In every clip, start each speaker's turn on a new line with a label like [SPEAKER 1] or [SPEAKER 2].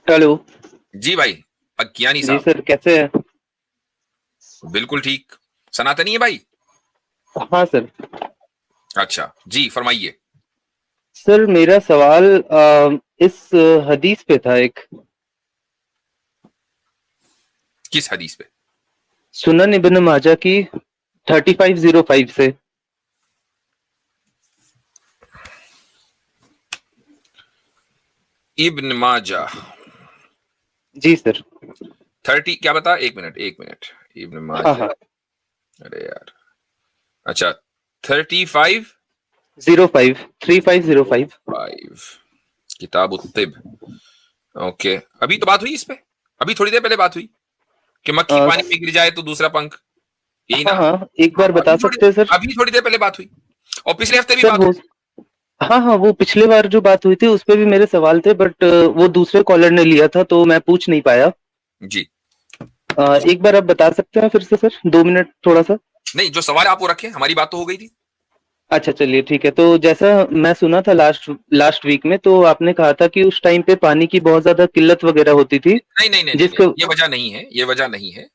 [SPEAKER 1] Hello.
[SPEAKER 2] जी भाई, अज्ञानी
[SPEAKER 1] जी
[SPEAKER 2] साहब।
[SPEAKER 1] सर, कैसे हैं?
[SPEAKER 2] बिल्कुल ठीक। सनातनी है भाई।
[SPEAKER 1] हाँ सर।
[SPEAKER 2] अच्छा जी, फरमाइए।
[SPEAKER 1] सर मेरा सवाल इस हदीस पे था एक।
[SPEAKER 2] किस हदीस पे?
[SPEAKER 1] सुनन इब्न माजा की 3505 से।
[SPEAKER 2] इब्न माजा।
[SPEAKER 1] जी सर।
[SPEAKER 2] 30 क्या बता, एक मिनट एक मिनट। इब्न
[SPEAKER 1] हाँ
[SPEAKER 2] माजा।
[SPEAKER 1] हाँ।
[SPEAKER 2] अरे यार। अच्छा, 35
[SPEAKER 1] 05 3505।
[SPEAKER 2] 5 किताब उत्तिब। ओके, अभी तो बात हुई इस पे। अभी थोड़ी देर पहले बात हुई कि मक्खी
[SPEAKER 1] अ,
[SPEAKER 2] पानी में गिर जाए तो दूसरा पंख। यही
[SPEAKER 1] हाँ
[SPEAKER 2] ना?
[SPEAKER 1] हाँ, एक
[SPEAKER 2] हाँ,
[SPEAKER 1] बार बता सकते हैं सर?
[SPEAKER 2] अभी थोड़ी देर पहले बात हुई। और पिछले हफ्ते भी
[SPEAKER 1] सर
[SPEAKER 2] बात
[SPEAKER 1] वो,
[SPEAKER 2] हुई।
[SPEAKER 1] हाँ हाँ, वो पिछले बार जो बात हुई थी उस पे भी मेरे सवाल थे, बट वो दूसरे कॉलर ने लिया था तो मैं पूछ नहीं पाया।
[SPEAKER 2] जी।
[SPEAKER 1] एक बार आप बता सकते हैं फिर से सर, 2 मिनट थोड़ा सा?
[SPEAKER 2] नहीं, जो सवाल आप वो रखे, हमारी बात तो हो गई थी।
[SPEAKER 1] अच्छा चलिए ठीक है। तो जैसा मैं सुना था लास्ट लास्ट वीक में, तो आपने कहा था कि उस टाइम पे पानी की बहुत ज्यादा किल्लत वगैरह होती थी
[SPEAKER 2] नहीं नहीं नहीं नहीं नहीं,
[SPEAKER 1] जिसको।
[SPEAKER 2] ये वजह नहीं है, ये वजह नहीं है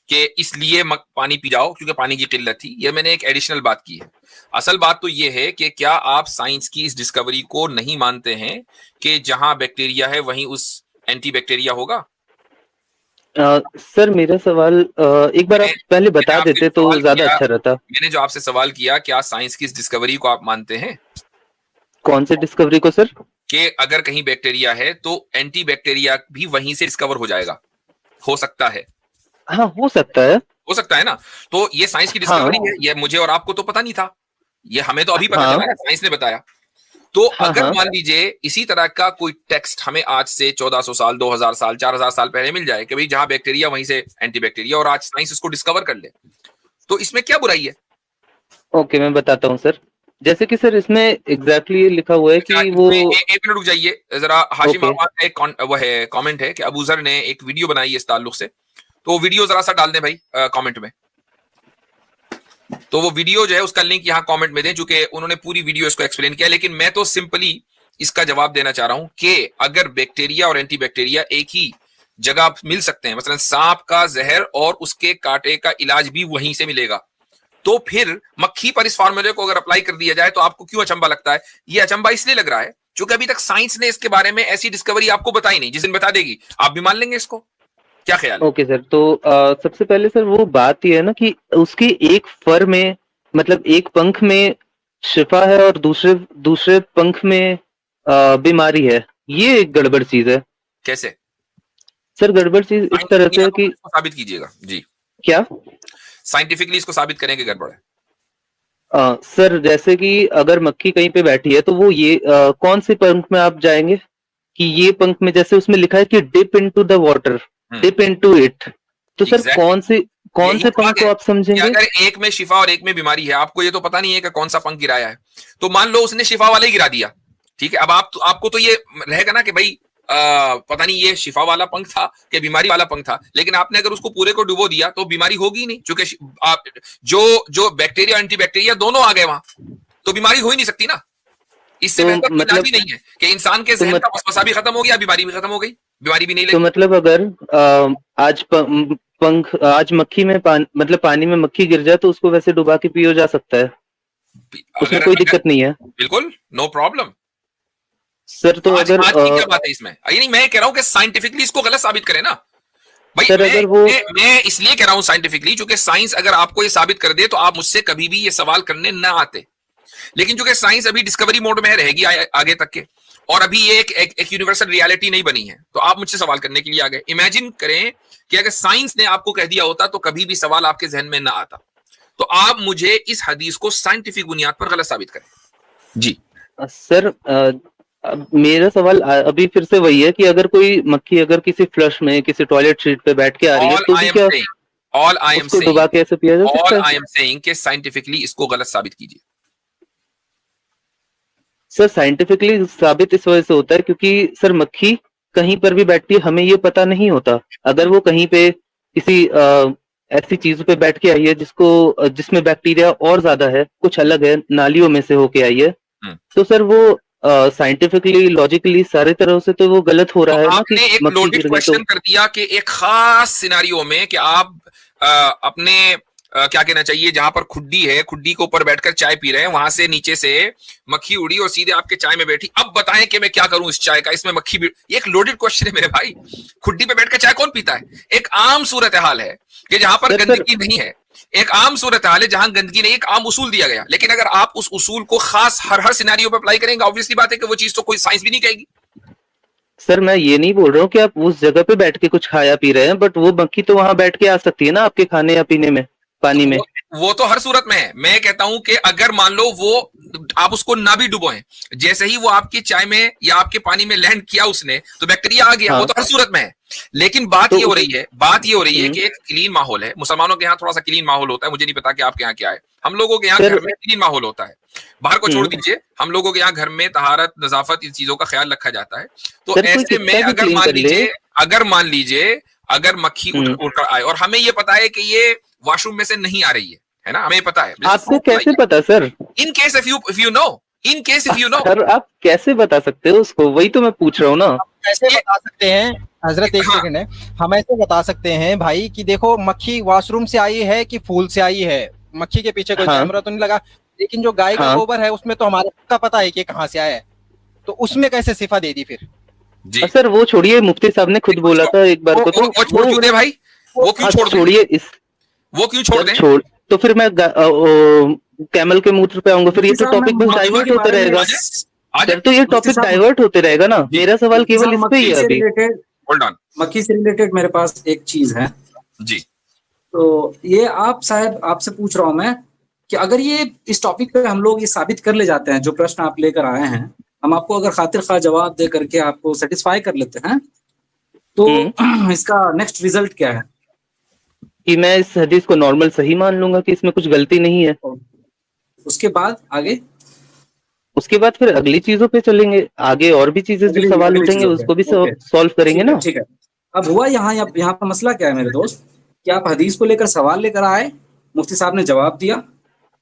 [SPEAKER 2] कि इसलिए पानी पी जाओ क्योंकि पानी की किल्लत थी। ये मैंने एक एडिशनल बात की है। असल बात तो ये है कि क्या आप साइंस की इस डिस्कवरी को नहीं मानते हैं कि जहां बैक्टीरिया है वहीं उस एंटी बैक्टीरिया होगा?
[SPEAKER 1] सर मेरा सवाल एक बार
[SPEAKER 2] मैंने
[SPEAKER 1] आप पहले
[SPEAKER 2] मैंने
[SPEAKER 1] बता
[SPEAKER 2] आपसे
[SPEAKER 1] देते
[SPEAKER 2] जो
[SPEAKER 1] तो
[SPEAKER 2] सवाल
[SPEAKER 1] ज्यादा
[SPEAKER 2] किया
[SPEAKER 1] अच्छा रहता।
[SPEAKER 2] मैंने जो आपसे सवाल किया, क्या साइंस की इस डिस्कवरी को आप मानते हैं
[SPEAKER 1] कौन से डिस्कवरी को सर?
[SPEAKER 2] कि अगर कहीं बैक्टीरिया है तो एंटी बैक्टीरिया भी वहीं से डिस्कवर हो जाएगा? हो सकता है।
[SPEAKER 1] हाँ, हो सकता है।
[SPEAKER 2] हो सकता है ना? तो ये साइंस की
[SPEAKER 1] हाँ
[SPEAKER 2] डिस्कवरी है, ये मुझे और आपको तो पता नहीं था। ये हमें तो अभी पता
[SPEAKER 1] हाँ
[SPEAKER 2] चला ना, साइंस ने बताया। तो
[SPEAKER 1] हाँ
[SPEAKER 2] अगर
[SPEAKER 1] हाँ।
[SPEAKER 2] मान लीजिए इसी तरह का कोई टेक्स्ट हमें आज से 1400 साल, 2000 साल, 4000 साल पहले मिल जाए कि भाई जहां बैक्टीरिया वहीं से एंटी बैक्टीरिया, और आज साइंस उसको डिस्कवर कर ले, तो इसमें क्या बुराई है?
[SPEAKER 1] ओके, मैं बताता हूँ सर। जैसे कि सर इसमें एग्जैक्टली ये लिखा हुआ है
[SPEAKER 2] अच्छा,
[SPEAKER 1] कि वो।
[SPEAKER 2] इसमें एक मिनट रुक जाइए जरा। हाशिम
[SPEAKER 1] ओके।
[SPEAKER 2] आवाज का एक वो है कमेंट है कि अबूजर ने एक वीडियो बनाई है इस ताल्लुक से। तो वो वीडियो जरा सा डाल दें भाई कमेंट में। तो वो वीडियो जो है उसका लिंक यहाँ कमेंट में दें, चूंकि उन्होंने पूरी वीडियो इसको एक्सप्लेन किया, लेकिन मैं तो सिंपली इसका जवाब देना चाह रहा हूं कि अगर बैक्टीरिया और एंटी बैक्टीरिया एक ही जगह मिल सकते हैं, मसलन सांप का जहर और उसके कांटे का इलाज भी वहीं से मिलेगा, तो फिर मक्खी पर इस फार्मूले को अगर अप्लाई कर दिया जाए तो आपको क्यों अचंबा लगता है? ये अचंबा इसलिए लग रहा है क्योंकि अभी तक साइंस ने इसके बारे में ऐसी डिस्कवरी आपको बताई नहीं। जिस दिन बता देगी आप भी मान लेंगे इसको। क्या ख्याल है?
[SPEAKER 1] ओके सर, तो सबसे पहले सर वो बात ये है ना कि उसके एक फर में, मतलब एक पंख में शिफा है और दूसरे दूसरे पंख में बीमारी है। ये एक गड़बड़ चीज है।
[SPEAKER 2] कैसे?
[SPEAKER 1] सर गड़बड़ चीज इस तरह
[SPEAKER 2] साइंटिफिकली
[SPEAKER 1] से है
[SPEAKER 2] आप
[SPEAKER 1] कि।
[SPEAKER 2] इसको साबित कीजिएगा जी।
[SPEAKER 1] क्या?
[SPEAKER 2] साइंटिफिकली इसको साबित करेंगे गड़बड़ है।
[SPEAKER 1] सर जैसे कि अगर मक्खी कहीं पे बैठी है तो वो ये कौन से पंख में आप जाएंगे कि ये पंख में, जैसे उसमें लिखा है कि dip into the water, dip into it. तो सर
[SPEAKER 2] एग्जैक्टली,
[SPEAKER 1] कौन
[SPEAKER 2] यही
[SPEAKER 1] से
[SPEAKER 2] तो
[SPEAKER 1] पंख
[SPEAKER 2] बात
[SPEAKER 1] को
[SPEAKER 2] है
[SPEAKER 1] आप
[SPEAKER 2] कि
[SPEAKER 1] समझेंगे?
[SPEAKER 2] अगर एक में शिफा और एक में बीमारी है, आपको ये तो पता नहीं है कि कौन सा पंख गिराया है। तो मान लो उसने शिफा वाला ही गिरा दिया, ठीक है। अब आपको तो ये रहेगा ना कि भाई पता नहीं ये शिफा वाला पंख था कि बीमारी वाला पंख था, लेकिन आपने अगर उसको पूरे को डुबो दिया तो बीमारी होगी ही नहीं, क्योंकि आप जो जो बैक्टीरिया एंटी बैक्टीरिया दोनों आ गए वहां, तो बीमारी हो ही नहीं सकती ना। इससे
[SPEAKER 1] तो
[SPEAKER 2] बेहतर कोई इलाज
[SPEAKER 1] मतलब
[SPEAKER 2] ही नहीं है कि इंसान के
[SPEAKER 1] तो
[SPEAKER 2] जहन
[SPEAKER 1] मत
[SPEAKER 2] का वसवसा भी खत्म हो गया, बीमारी भी खत्म हो गई, बीमारी भी नहीं
[SPEAKER 1] तो
[SPEAKER 2] लगी।
[SPEAKER 1] मतलब अगर आज मक्खी में मतलब पानी में मक्खी गिर जाए तो उसको वैसे डुबा के पियो जा सकता है। उसमें
[SPEAKER 2] अगर
[SPEAKER 1] कोई
[SPEAKER 2] अगर
[SPEAKER 1] दिक्कत नहीं है।
[SPEAKER 2] बिल्कुल नो प्रॉब्लम।
[SPEAKER 1] सर तो
[SPEAKER 2] आज
[SPEAKER 1] अगर
[SPEAKER 2] आज की क्या बात है इसमें? ये नहीं, मैं कह रहा हूं कि साइंटिफिकली इसको गलत साबित करें ना भाई।
[SPEAKER 1] सर
[SPEAKER 2] मैं
[SPEAKER 1] अगर वो।
[SPEAKER 2] मैं इसलिए कह रहा हूं साइंटिफिकली, क्योंकि साइंस अगर आपको ये साबित कर दे तो आप मुझसे कभी भी ये सवाल करने ना आते। लेकिन चूंकि साइंस अभी डिस्कवरी मोड में रहेगी आगे तक के, और अभी ये एक यूनिवर्सल रियलिटी नहीं बनी है, तो आप मुझसे सवाल करने के लिए आ गए। इमेजिन करें कि अगर साइंस ने आपको कह दिया होता तो कभी भी सवाल आपके जहन में ना आता। तो आप मुझे इस हदीस को साइंटिफिक बुनियाद पर गलत साबित करें जी।
[SPEAKER 1] सर अब मेरा सवाल अभी फिर से वही है कि अगर कोई मक्खी अगर किसी फ्लश में, किसी टॉयलेट सीट पे बैठ के आ रही है
[SPEAKER 2] ऑल
[SPEAKER 1] तो
[SPEAKER 2] आई
[SPEAKER 1] भी
[SPEAKER 2] एम
[SPEAKER 1] क्या
[SPEAKER 2] सेइंग ऑल आई एम
[SPEAKER 1] उसको
[SPEAKER 2] सेइंग
[SPEAKER 1] डुबा के ऐसे पिया जा
[SPEAKER 2] ऑल
[SPEAKER 1] सकता है?
[SPEAKER 2] आई एम सेइंग कि साइंटिफिकली इसको गलत साबित कीजिए।
[SPEAKER 1] सर साइंटिफिकली साबित इस वजह से होता है क्योंकि सर मक्खी कहीं पर भी बैठती है, हमें ये पता नहीं होता। अगर वो कहीं पे किसी ऐसी चीजों पे बैठ के आई है जिसमें बैक्टीरिया और ज्यादा है, कुछ अलग है, नालियों में से होके आई है,
[SPEAKER 2] हम्म।
[SPEAKER 1] तो सर वो साइंटिफिकली लॉजिकली सारे तरह से तो वो गलत हो रहा है ना कि
[SPEAKER 2] आपने एक
[SPEAKER 1] मक्खी
[SPEAKER 2] लोडेड
[SPEAKER 1] गिर गई तो।
[SPEAKER 2] क्वेश्चन कर दिया कि एक खास सिनारियो में कि आप अपने क्या कहना चाहिए, जहां पर खुड्डी है, खुड्डी के ऊपर बैठकर चाय पी रहे हैं, वहां से नीचे से मक्खी उड़ी और सीधे आपके चाय में बैठी। अब बताएं कि मैं क्या करूं इस चाय का, इसमें मक्खी भी। एक लोडेड क्वेश्चन है मेरे भाई। खुड्डी पे बैठकर चाय कौन पीता है? एक आम सूरत हाल है कि जहां पर गंदगी नहीं है, एक आम सूरत हाल है जहां गंदगी नहीं, एक आम उसूल दिया गया। लेकिन अगर आप उस उसूल को खास हर सिनेरियो पे अप्लाई करेंगे, ऑब्वियसली बात है कि वो चीज तो कोई साइंस भी नहीं कहेगी।
[SPEAKER 1] सर मैं ये नहीं बोल रहा हूँ कि आप उस जगह पे बैठ के कुछ खाया पी रहे हैं, बट वो मक्खी तो वहां बैठ के आ सकती है ना आपके खाने या पीने में, पानी में।
[SPEAKER 2] वो तो हर सूरत में है। मैं कहता हूं कि अगर मान लो वो आप उसको ना भी डुबोएं, जैसे ही वो आपकी चाय में या आपके पानी में लैंड किया उसने, तो बैक्टीरिया आ गया।
[SPEAKER 1] हाँ।
[SPEAKER 2] वो तो हर सूरत में है। लेकिन बात
[SPEAKER 1] तो
[SPEAKER 2] ये हो रही है, कि एक क्लीन माहौल है। मुसलमानों के यहाँ थोड़ा सा क्लीन माहौल होता है, मुझे नहीं पता कि आपके यहाँ क्या है। हम लोगों के यहाँ घर में क्लीन माहौल होता है। बाहर को छोड़ दीजिए, हम लोगों के यहाँ घर में तहारत, नजाफत, इन चीजों का ख्याल रखा जाता है। तो ऐसे में अगर मान लीजिए अगर मक्खी उड़कर आए और हमें ये पता है कि ये वॉशरूम में से नहीं आ रही है ना, हमें पता है।
[SPEAKER 1] आपको कैसे पता sir?
[SPEAKER 2] In case if you know
[SPEAKER 1] sir आप कैसे बता सकते हो उसको? वही तो मैं पूछ रहा हूँ ना।
[SPEAKER 3] कैसे बता सकते हैं हजरत, एक सेकंड है, हम ऐसे बता सकते हैं भाई कि देखो मक्खी वॉशरूम से आई है कि फूल से आई है, मक्खी के पीछे कोई कैमरा तो नहीं लगा। लेकिन जो गाय का गोबर है उसमें तो हमारे का पता है कि कहाँ से आया है, तो उसमें कैसे सिफा दे दी फिर?
[SPEAKER 1] सर वो छोड़िए, मुफ्ती साहब ने खुद बोला था एक बार को, तो
[SPEAKER 2] वो छोड़ क्यों दे भाई? वो क्यों छोड़िए इस,
[SPEAKER 1] वो क्यों छोड़ दें? तो फिर मैं कैमल के मूत्र पे आऊंगा, फिर ये तो टॉपिक बस डाइवर्ट होता रहेगा। सर तो ये टॉपिक डाइवर्ट होते रहेगा ना। मेरा सवाल केवल इस पे ही है अभी।
[SPEAKER 2] होल्ड ऑन,
[SPEAKER 4] मक्खी से रिलेटेड मेरे पास एक चीज है
[SPEAKER 2] जी।
[SPEAKER 4] तो ये आप साहब आपसे पूछ रहा हूं मैं कि अगर ये इस टॉपिक पे हम लोग ये साबित कर ले जाते हैं, जो प्रश्न आप लेकर आए हैं, हम आपको अगर खातिर खा जवाब दे करके आपको सेटिस्फाई कर लेते हैं, तो इसका नेक्स्ट रिजल्ट क्या है?
[SPEAKER 1] कि मैं इस हदीस को नॉर्मल सही मान लूंगा कि इसमें कुछ गलती नहीं है।
[SPEAKER 4] उसके बाद आगे? उसके
[SPEAKER 1] बाद फिर अगली चीजों पे चलेंगे, आगे और भी चीजें जो सवाल उठेंगे उसको भी सॉल्व करेंगे ना।
[SPEAKER 4] ठीक है। अब हुआ यहाँ पर मसला क्या है मेरे दोस्त, कि आप हदीस को लेकर सवाल लेकर आए, मुफ्ती साहब ने जवाब दिया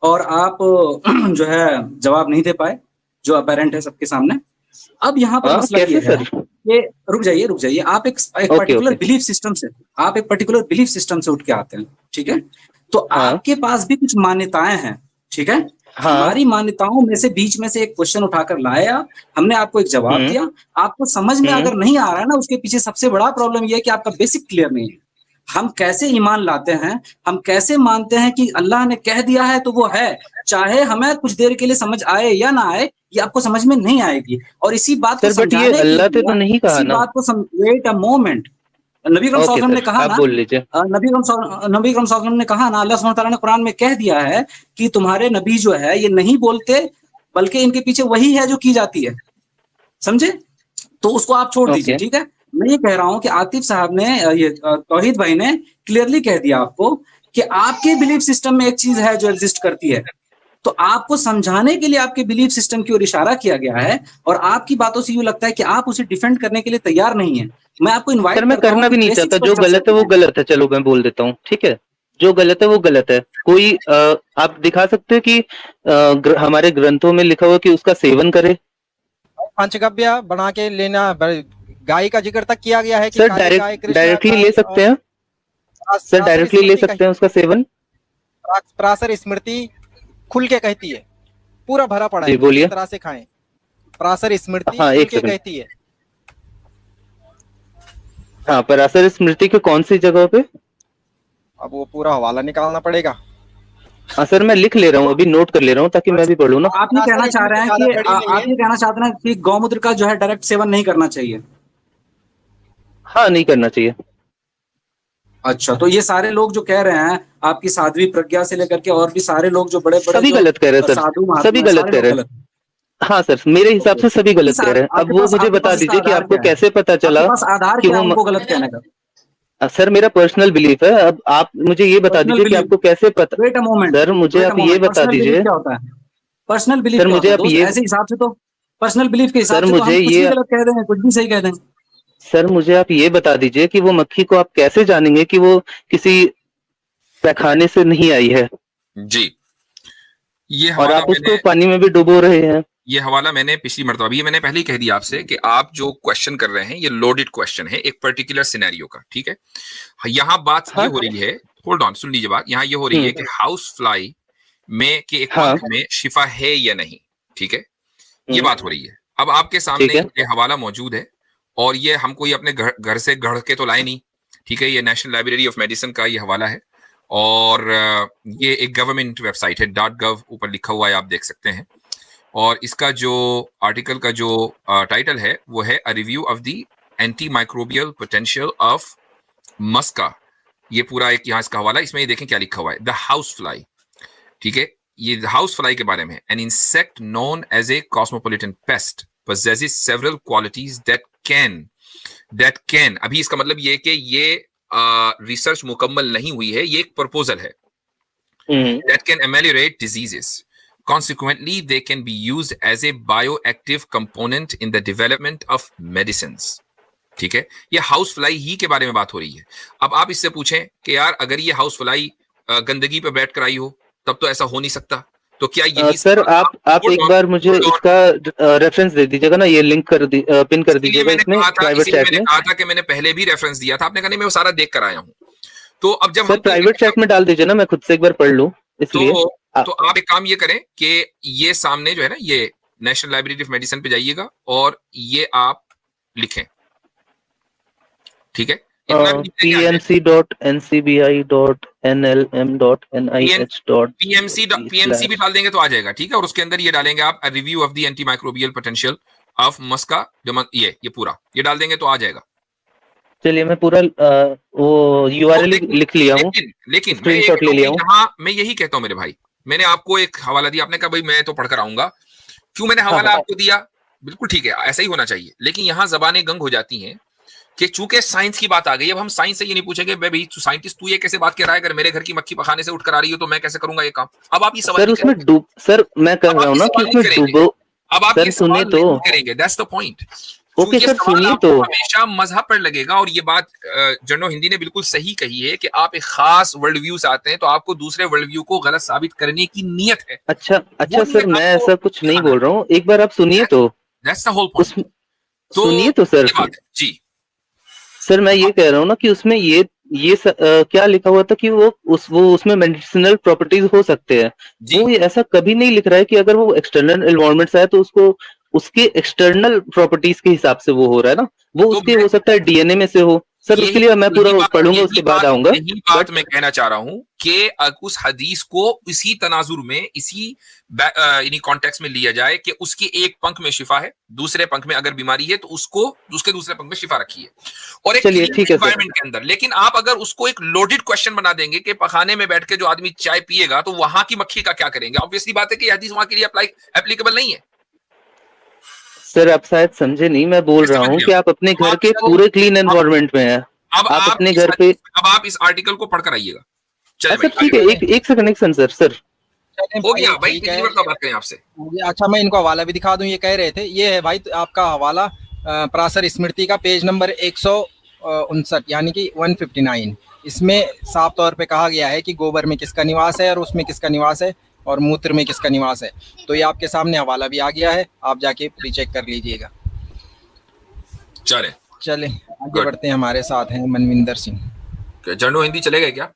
[SPEAKER 4] और आप जो है जवाब नहीं दे पाए, जो अपेरेंट है सबके सामने। अब यहाँ पर मसला ये है, ये रुक जाइए, आप एक पर्टिकुलर बिलीफ सिस्टम से, आप एक पर्टिकुलर बिलीफ सिस्टम से उठ के आते हैं, ठीक है? तो आपके पास भी कुछ मान्यताएं हैं, ठीक है? हमारी मान्यताओं में से बीच में से एक क्वेश्चन उठाकर लाया, हमने आपको एक जवाब दिया, आपको समझ में अगर नहीं आ रहा है ना, उसके पीछे सबसे बड़ा प्रॉब्लम यह है कि आपका बेसिक क्लियर नहीं है। हम कैसे ईमान लाते हैं, हम कैसे मानते हैं कि अल्लाह ने कह दिया है तो वो है, चाहे हमें कुछ देर के लिए समझ आए या ना आए, ये आपको समझ में नहीं आएगी। और इसी बात को समझाने के लिए,
[SPEAKER 1] अल्लाह ने तो नहीं कहा ना।
[SPEAKER 4] बात को वेट अ मोमेंट, नबी अकरम सल्लल्लाहु अलैहि वसल्लम ने कहा ना, नबी अकरम सल्लल्लाहु अलैहि वसल्लम ने कहा ना, अल्लाह सुब्हानहू व तआला ने कुरान में कह दिया है कि तुम्हारे नबी जो है ये नहीं बोलते, बल्कि इनके पीछे वही है जो की जाती है, समझे? तो उसको आप छोड़ दीजिए, ठीक है? मैं ये कह रहा हूं कि आतिफ साहब ने, ये तौहीद भाई ने क्लियरली कह दिया आपको कि आपके बिलीफ सिस्टम में एक चीज है जो एग्जिस्ट करती है, तो आपको समझाने के लिए आपके बिलीफ सिस्टम की ओर इशारा किया गया है, और आपकी बातों से यूं लगता है कि आप उसे डिफेंड करने के लिए तैयार नहीं है। मैं आपको इनवाइट
[SPEAKER 1] मैं करना भी नहीं चाहता, जो गलत है वो गलत है। चलो मैं बोल देता हूँ, ठीक है? जो गलत है वो गलत है। कोई आप दिखा सकते हैं कि हमारे ग्रंथों में लिखा हुआ कि उसका सेवन करे?
[SPEAKER 3] पंचगव्य बना के लेना, गाय का जिक्र तक किया गया है कि
[SPEAKER 1] सर डायरेक्टली ले सकते हैं, सर डायरेक्टली ले सकते हैं उसका सेवन।
[SPEAKER 3] पराशर स्मृति खुल के कहती है, पूरा भरा पड़ा है,
[SPEAKER 1] किस
[SPEAKER 3] तरह से खाएं। पराशर स्मृति
[SPEAKER 1] खुल
[SPEAKER 3] के कहती है।
[SPEAKER 1] हाँ, पराशर स्मृति के कौन सी जगह पे?
[SPEAKER 3] अब वो पूरा हवाला निकालना पड़ेगा।
[SPEAKER 1] हाँ सर, मैं लिख ले रहा हूँ, अभी नोट कर ले रहा हूँ ताकि मैं भी पढ़ूँ ना।
[SPEAKER 4] आप ये कहना चाह रहे हैं कि आप ये कहना चाहते हैं कि गौमूत्र का जो है डायरेक्ट सेवन नहीं करना चाहिए?
[SPEAKER 1] हाँ, नहीं करना चाहिए।
[SPEAKER 4] अच्छा, तो ये सारे लोग जो कह रहे हैं, आपकी साध्वी प्रज्ञा से लेकर के और भी सारे लोग जो बड़े बड़े,
[SPEAKER 1] सभी गलत कह रहे हैं सर, सभी गलत कह रहे हैं। हाँ सर, मेरे हिसाब से सभी गलत कह रहे हैं। अब वो मुझे बता दीजिए कि आपको कैसे पता चला
[SPEAKER 4] कि वो हमको गलत कहने का?
[SPEAKER 1] सर मेरा पर्सनल बिलीफ है। अब आप मुझे ये बता दीजिए कि आपको कैसे पता।
[SPEAKER 4] वेट अ मोमेंट
[SPEAKER 1] सर, मुझे आप ये बता दीजिए
[SPEAKER 4] क्या होता है पर्सनल बिलीफ?
[SPEAKER 1] सर मुझे आप ये,
[SPEAKER 4] ऐसे हिसाब से तो पर्सनल बिलीफ के हिसाब से
[SPEAKER 1] मुझे
[SPEAKER 4] ये गलत कह दें, कुछ भी सही कह दें।
[SPEAKER 1] सर मुझे आप ये बता दीजिए कि वो मक्खी को आप कैसे जानेंगे कि वो किसी पैखाने से नहीं आई है
[SPEAKER 2] जी? ये
[SPEAKER 1] और आप उसको पानी में भी डुबो रहे हैं।
[SPEAKER 2] ये हवाला मैंने पिछली मरतबा भी, ये मैंने पहले ही कह दिया आपसे कि आप जो क्वेश्चन कर रहे हैं ये लोडेड क्वेश्चन है एक पर्टिकुलर सिनेरियो का, ठीक है। यहाँ बात ये हो रही है, होल्ड ऑन, सुन लीजिए बात, यहाँ ये हो रही है कि हाउस फ्लाई में के एक पंख में शिफा है या नहीं, ठीक है, ये बात हो रही है। अब आपके सामने ये हवाला मौजूद है और ये हम कोई अपने घर से गढ़ के तो लाए नहीं, ठीक है, ये नेशनल लाइब्रेरी ऑफ मेडिसिन का ये हवाला है और ये एक गवर्नमेंट वेबसाइट है .gov, ऊपर लिखा हुआ है, आप देख सकते हैं। और इसका जो आर्टिकल का जो टाइटल है वो है a review of the anti microbial potential of Musca. ये पूरा एक यहाँ इसका हवाला, इसमें ये देखें क्या लिखा हुआ है, द हाउस फ्लाई, ठीक है, ये हाउस फ्लाई के बारे में। An insect known as a cosmopolitan pest possesses several qualities that can, अभी इसका मतलब ये कि ये रिसर्च मुकम्मल नहीं हुई है, ये एक प्रपोजल है, that can ameliorate diseases. Consequently, they can be used as a bioactive component in the development of medicines. ठीक है, ये हाउस फ्लाई ही के बारे में बात हो रही है। अब आप इससे पूछें कि यार अगर ये हाउस फ्लाई गंदगी पे बैठ कर आई हो तब तो ऐसा हो नहीं सकता, तो क्या यही
[SPEAKER 1] सर आप एक बार मुझे इसका रेफरेंस दे दीजिएगा ना, ये लिंक कर पिन कर दीजिएगा इसमें प्राइवेट चैट में।
[SPEAKER 2] कहा था कि मैंने पहले भी रेफरेंस दिया था, आपने कहा नहीं मैं वो सारा देख कर आया हूँ। तो अब जब
[SPEAKER 1] सर प्राइवेट चैट में डाल दीजिए ना, मैं खुद से एक बार पढ़ लूं, इसलिए
[SPEAKER 2] तो आप एक काम ये करें कि ये सामने जो है ना, ये नेशनल लाइब्रेरी ऑफ मेडिसिन पे जाइएगा और ये आप लिखें, ठीक है, pmc भी डाल देंगे तो आ जाएगा, ठीक है, और उसके अंदर ये डालेंगे आप review of the anti microbial potential of Musca, ये पूरा ये डाल देंगे तो आ जाएगा।
[SPEAKER 1] चलिए मैं पूरा वो यूआरएल लिख लिया हूँ,
[SPEAKER 2] लेकिन स्क्रीनशॉट ले लिया हूँ। हाँ, मैं यही कहता हूँ मेरे भाई, मैंने आपको एक हवाला दिया, आपने कहा भाई मैं तो पढ़कर आऊंगा, क्यों मैंने हवाला आपको दिया, बिल्कुल ठीक है, ऐसा ही होना चाहिए। लेकिन यहाँ जबानें गंग हो जाती हैं कि चूंकि साइंस की बात आ गई, अब हम साइंस से ये नहीं पूछेंगे भाई तू साइंटिस्ट, तू ये कैसे बात कर रहा है, अगर मेरे घर की मक्खी पखाने से उठकर आ रही हो तो मैं कैसे करूंगा ये काम। अब आप ये सवाल
[SPEAKER 1] सर उसमें सर मैं कह रहा हूँ ना कि उसमें डूबो,
[SPEAKER 2] अब आप
[SPEAKER 1] सर सुनिए तो
[SPEAKER 2] करेंगे, that's the point.
[SPEAKER 1] Okay sir सुनिए तो,
[SPEAKER 2] हमेशा मजहब पर लगेगा, और ये बात जर्नो हिंदी ने बिल्कुल सही कही है कि आप एक खास वर्ल्ड व्यू से आते हैं तो आपको दूसरे वर्ल्ड व्यू को गलत साबित करने की नियत है।
[SPEAKER 1] अच्छा सर मैं ऐसा कुछ नहीं बोल रहा हूँ, एक बार आप सुनिए तो,
[SPEAKER 2] दैट्स द होल पॉइंट।
[SPEAKER 1] सुनिए तो सर
[SPEAKER 2] जी
[SPEAKER 1] सर मैं ये कह रहा हूँ ना कि उसमें ये क्या लिखा हुआ था कि वो उसमें मेडिसिनल प्रॉपर्टीज हो सकते हैं, वो ऐसा कभी नहीं लिख रहा है कि अगर वो एक्सटर्नल एनवायरनमेंट से है तो उसको उसके एक्सटर्नल प्रॉपर्टीज के हिसाब से वो हो रहा है ना, वो तो उसके हो सकता है डीएनए में से हो सर, उसके लिए मैं पूरा पढ़ूंगा, उसके बाद आऊंगा।
[SPEAKER 2] यही बात मैं कहना चाह रहा हूं कि उस हदीस को इसी तनाजुर में, इसी इन्हीं कॉन्टेक्स्ट में लिया जाए कि उसके एक पंख में शिफा है, दूसरे पंख में अगर बीमारी है तो उसको उसके दूसरे पंख में शिफा रखी है, और एक एनवायरनमेंट के अंदर। लेकिन आप अगर उसको एक लोडेड क्वेश्चन बना देंगे कि पखाने में बैठ के जो आदमी चाय पिएगा तो वहां की मक्खी का क्या करेंगे, ऑब्वियसली बात है कि हदीस वहां के लिए एप्लीकेबल नहीं है।
[SPEAKER 1] सर आप शायद समझे नहीं, मैं बोल रहा हूँ कि आप अपने घर के पूरे क्लीन एनवायरनमेंट में हैं,
[SPEAKER 2] अब आप
[SPEAKER 1] अपने घर पे,
[SPEAKER 2] अब आप इस आर्टिकल को पढ़कर आइएगा।
[SPEAKER 1] अच्छा ठीक है, एक सेकंड सर
[SPEAKER 2] हो गया भाई, कितनी बार बात करें आपसे।
[SPEAKER 3] अच्छा मैं इनको हवाला भी दिखा दूं, ये कह रहे थे, ये है भाई आपका हवाला पराशर स्मृति का पेज नंबर 159 यानी कि 159। इसमें साफ तौर पे कहा गया है कि गोबर में किसका निवास है और उसमें किसका निवास है और मूत्र में किसका निवास है। तो ये आपके सामने हवाला भी आ गया है, आप जाके रीचेक कर लीजिएगा। चले आगे बढ़ते हैं, हमारे साथ हैं मनविंदर सिंह।
[SPEAKER 2] जर्नो हिंदी चले गए क्या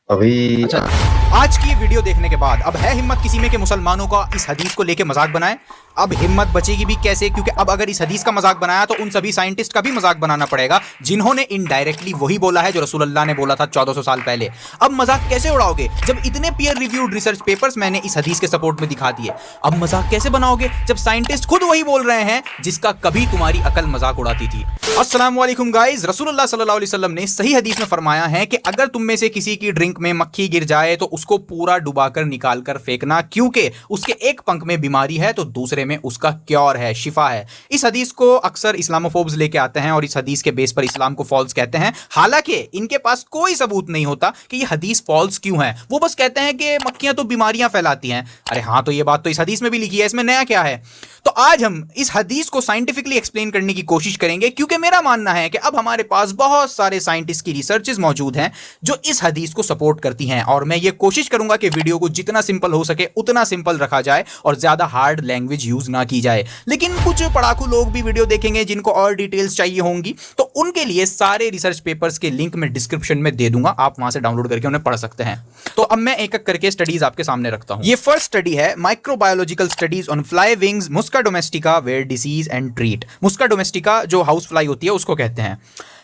[SPEAKER 5] अभी?
[SPEAKER 3] अच्छा
[SPEAKER 6] आज की वीडियो देखने के बाद अब है हिम्मत किसी में कि मुसलमानों का इस हदीस को लेके मजाक बनाए। अब हिम्मत बचेगी भी कैसे, क्योंकि अब अगर इस हदीस का मजाक बनाया तो उन सभी साइंटिस्ट का भी मजाक बनाना पड़ेगा जिन्होंने इनडायरेक्टली वही बोला है जो रसूलुल्लाह ने बोला था 1400 साल पहले। अब मजाक कैसे उड़ाओगे जब इतने पीयर रिव्यूड रिसर्च पेपर्स मैंने इस हदीस के सपोर्ट में दिखा दिए। अब मजाक कैसे बनाओगे जब साइंटिस्ट खुद वही बोल रहे हैं जिसका कभी तुम्हारी अकल मजाक उड़ाती थी। अस्सलाम वालेकुम गाइस, रसूलुल्लाह सल्लल्लाहु अलैहि वसल्लम ने सही हदीस में फरमाया है कि अगर तुम में से किसी की ड्रिंक में मक्खी गिर जाए तो उसको पूरा डुबाकर निकालकर फेंकना, क्योंकि उसके एक पंख में बीमारी है तो दूसरे में उसका क्योर है, शिफा है। इस हदीस को अक्सर इस्लामोफोब्स लेके आते हैं और इस हदीस के बेस पर इस्लाम को फॉल्स कहते हैं, हालांकि इनके पास कोई सबूत नहीं होता कि ये हदीस फॉल्स क्यों है। वो बस कहते हैं कि मक्खियां तो बीमारियां फैलाती हैं। अरे हाँ, तो ये बात तो इस हदीस में भी लिखी है, इसमें नया क्या है। तो आज हम इस हदीस को साइंटिफिकली एक्सप्लेन करने की कोशिश करेंगे, क्योंकि मेरा मानना है कि अब हमारे पास बहुत सारे साइंटिस्ट की रिसर्चेस मौजूद हैं जो इस हदीस को सपोर्ट करती हैं, और मैं ये कोशिश करूंगा कि वीडियो को जितना सिंपल हो सके उतना सिंपल रखा जाए और ज्यादा हार्ड लैंग्वेज यूज ना की जाए। लेकिन कुछ पढ़ाकू लोग भी वीडियो देखेंगे जिनको और डिटेल्स चाहिए होंगी, तो उनके लिए सारे रिसर्च पेपर्स के लिंक मैं डिस्क्रिप्शन में दे दूंगा, आप वहां से डाउनलोड करके उन्हें पढ़ सकते हैं। तो अब मैं एक एक करके स्टडीज आपके सामने रखता हूं। ये फर्स्ट स्टडी है microbiological studies on fly wings Musca domestica where disease and treat. Musca domestica जो हाउस फ्लाई होती है उसको कहते हैं।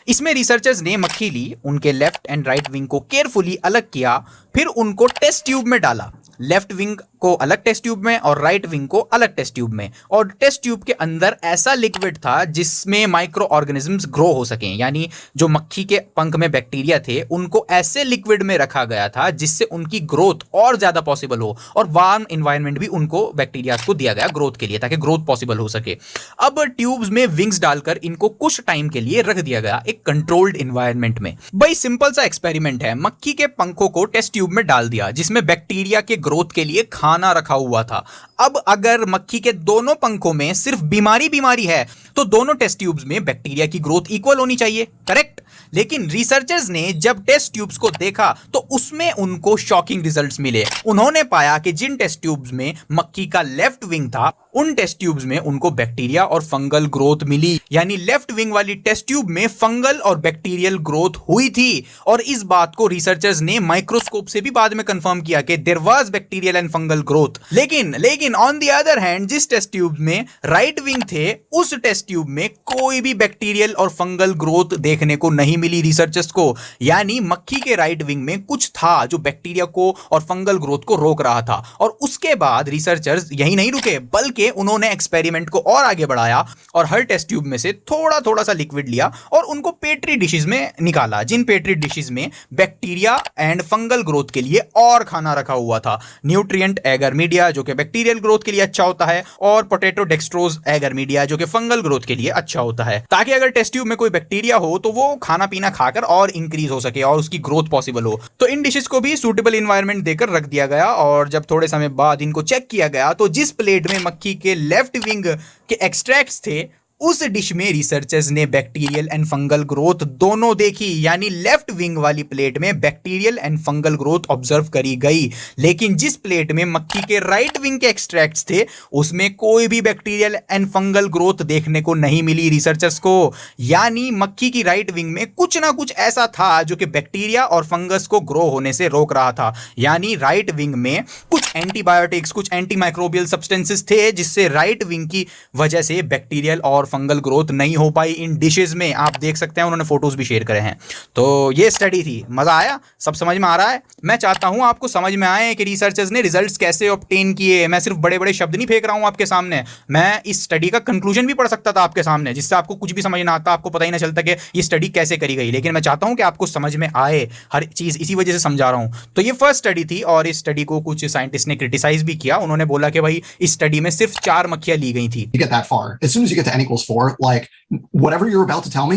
[SPEAKER 6] इसमें रिसर्चर्स ने मक्खी ली, उनके लेफ्ट एंड राइट विंग को केयरफुली अलग किया, फिर उनको टेस्ट ट्यूब में डाला। लेफ्ट विंग को अलग टेस्ट ट्यूब में और राइट विंग को अलग टेस्ट ट्यूब में, और टेस्ट ट्यूब के अंदर ऐसा लिक्विड था जिसमें माइक्रो ऑर्गेनिजम्स ग्रो हो सकें, यानी जो मक्खी के पंख में बैक्टीरिया थे उनको ऐसे लिक्विड में रखा गया था जिससे उनकी ग्रोथ और ज्यादा पॉसिबल हो, और वार्म एनवायरनमेंट भी उनको बैक्टीरिया को दिया गया ग्रोथ के लिए, ताकि ग्रोथ पॉसिबल हो सके। अब ट्यूब्स में विंग्स डालकर इनको कुछ टाइम के लिए रख दिया गया एक कंट्रोल्ड एनवायरनमेंट में। भाई सिंपल सा एक्सपेरिमेंट है, मक्खी के पंखों को टेस्ट ट्यूब में डाल दिया जिसमें बैक्टीरिया के ग्रोथ के लिए खाना रखा हुआ था। अब अगर मक्खी के दोनों पंखों में सिर्फ बीमारी है तो दोनों टेस्ट ट्यूब्स में बैक्टीरिया की ग्रोथ इक्वल होनी चाहिए, करेक्ट? लेकिन रिसर्चर्स ने जब टेस्ट ट्यूब्स को देखा तो उसमें उनको शॉकिंग रिजल्ट्स मिले। उन्होंने पाया कि जिन टेस्ट ट्यूब्स में मक्खी का लेफ्ट विंग था उन टेस्ट ट्यूब्स में उनको बैक्टीरिया और फंगल ग्रोथ मिली, यानी लेफ्ट विंग वाली टेस्ट ट्यूब में फंगल और बैक्टीरियल ग्रोथ हुई थी। और इस बात को रिसर्चर्स ने माइक्रोस्कोप से भी बाद में कंफर्म किया कि there was bacterial and fungal growth. लेकिन ऑन द अदर हैंड जिस टेस्ट ट्यूब में राइट विंग थे उस टेस्ट ट्यूब में कोई भी बैक्टीरियल और फंगल ग्रोथ देखने को नहीं मिली रिसर्चर्स को, यानी मक्खी के राइट विंग में कुछ था जो बैक्टीरिया को और फंगल ग्रोथ को रोक रहा था। और उसके बाद रिसर्चर्स यही नहीं रुके, बल्कि उन्होंने एक्सपेरिमेंट को और आगे बढ़ाया और हर टेस्ट ट्यूब में से थोड़ा थोड़ा सा लिक्विड लिया और उनको पेट्री डिशेस में निकाला, जिन पेट्री डिशेस में बैक्टीरिया एंड फंगल ग्रोथ के लिए और खाना रखा हुआ था। न्यूट्रिएंट एगर मीडिया जो कि बैक्टीरियल ग्रोथ के लिए अच्छा होता है, और पोटैटो डेक्सट्रोज एगर मीडिया जो कि फंगल ग्रोथ के लिए अच्छा होता है, ताकि अगर टेस्ट ट्यूब में कोई बैक्टीरिया हो तो वो खाना पीना खाकर और इंक्रीज हो सके और उसकी ग्रोथ पॉसिबल हो। तो इन डिशेस को भी सूटेबल एनवायरनमेंट देकर रख दिया गया, और जब थोड़े समय बाद इनको चेक किया गया तो जिस प्लेट में मक्खी के लेफ्ट विंग के एक्सट्रैक्ट्स थे उस डिश में रिसर्चर्स ने बैक्टीरियल एंड फंगल ग्रोथ दोनों देखी, यानी लेफ्ट विंग वाली प्लेट में bacterial and fungal growth observe करी गई। लेकिन जिस प्लेट में मक्खी के राइट विंग के एक्सट्रैक्ट्स थे उसमें कोई भी बैक्टीरियल एंड फंगल ग्रोथ देखने को नहीं मिली रिसर्चर्स को, यानी मक्खी की राइट विंग में कुछ ना कुछ ऐसा था जो कि बैक्टीरिया और फंगस को ग्रो होने से रोक रहा था। यानी राइट विंग में कुछ एंटीबायोटिक्स, कुछ एंटीमाइक्रोबियल सब्सटेंसेस थे जिससे राइट विंग की वजह से बैक्टीरियल और फंगल ग्रोथ नहीं हो पाई इन डिशेस में। आप देख सकते हैं उन्होंने फोटोज भी शेयर करे हैं। तो ये स्टडी थी, मजा आया? सब समझ में आ रहा है? मैं चाहता हूं आपको समझ में आए कि रिसर्चर्स ने रिजल्ट्स कैसे ऑब्टेन किए। मैं सिर्फ बड़े बड़े शब्द नहीं फेंक रहा हूं आपके सामने, मैं इस स्टडी का कंक्लूजन भी पढ़ सकता था आपके सामने, जिससे आपको कुछ भी समझ ना आता, आपको पता ही ना चलता कि ये स्टडी कैसे करी गई। लेकिन मैं चाहता हूं कि आपको समझ में आए हर चीज, इसी वजह से समझा रहा हूं। तो ये फर्स्ट स्टडी थी, और इस स्टडी को कुछ साइंटिस्ट ने क्रिटिसाइज भी किया। उन्होंने बोला कि भाई इस स्टडी में सिर्फ 4 मक्खियां ली गई थी।
[SPEAKER 7] You get that far. As soon as you get to n equals 4, like whatever you're about to tell me,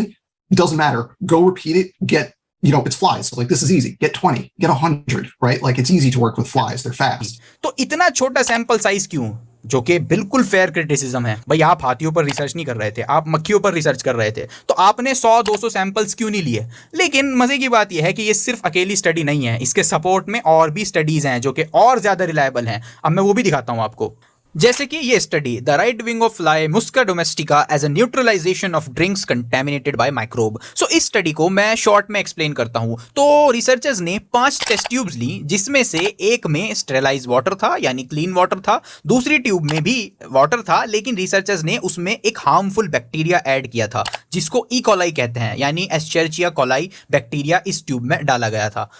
[SPEAKER 7] doesn't matter. Go repeat it. Get, it's flies. Like this is easy. Get 20, get 100, right? Like it's easy to work with flies. They're fast.
[SPEAKER 6] तो इतना छोटा sample size क्यों? जो कि बिल्कुल fair criticism है। भाई आप हाथियों पर रिसर्च नहीं कर रहे थे, आप मक्खियों पर रिसर्च कर रहे थे, तो आपने 100-200 सैंपल्स क्यों नहीं लिए? लेकिन मजे की बात यह है कि ये सिर्फ अकेली स्टडी नहीं है, इसके सपोर्ट में और भी स्टडीज हैं जो कि और ज्यादा रिलायबल हैं। अब मैं वो भी दिखाता हूं आपको। जैसे कि ये study the right wing of fly Musca domestica as a neutralization of drinks contaminated by microbe. So इस स्टडी को मैं शॉर्ट में एक्सप्लेन करता हूं। तो रिसर्चर्स ने 5 टेस्ट ट्यूब्स ली, जिसमें से एक में स्टेरलाइज वाटर था, यानी क्लीन वाटर था, दूसरी ट्यूब में भी वाटर था, लेकिन रिसर्चर्स ने उसमें एक हार्मफुल बैक्टीरिया ऐड किया था जिसको ई कोलाई कहते हैं, यानी एस्चेरिचिया कोलाई बैक्टीरिया इस ट्यूब में डाला गया था।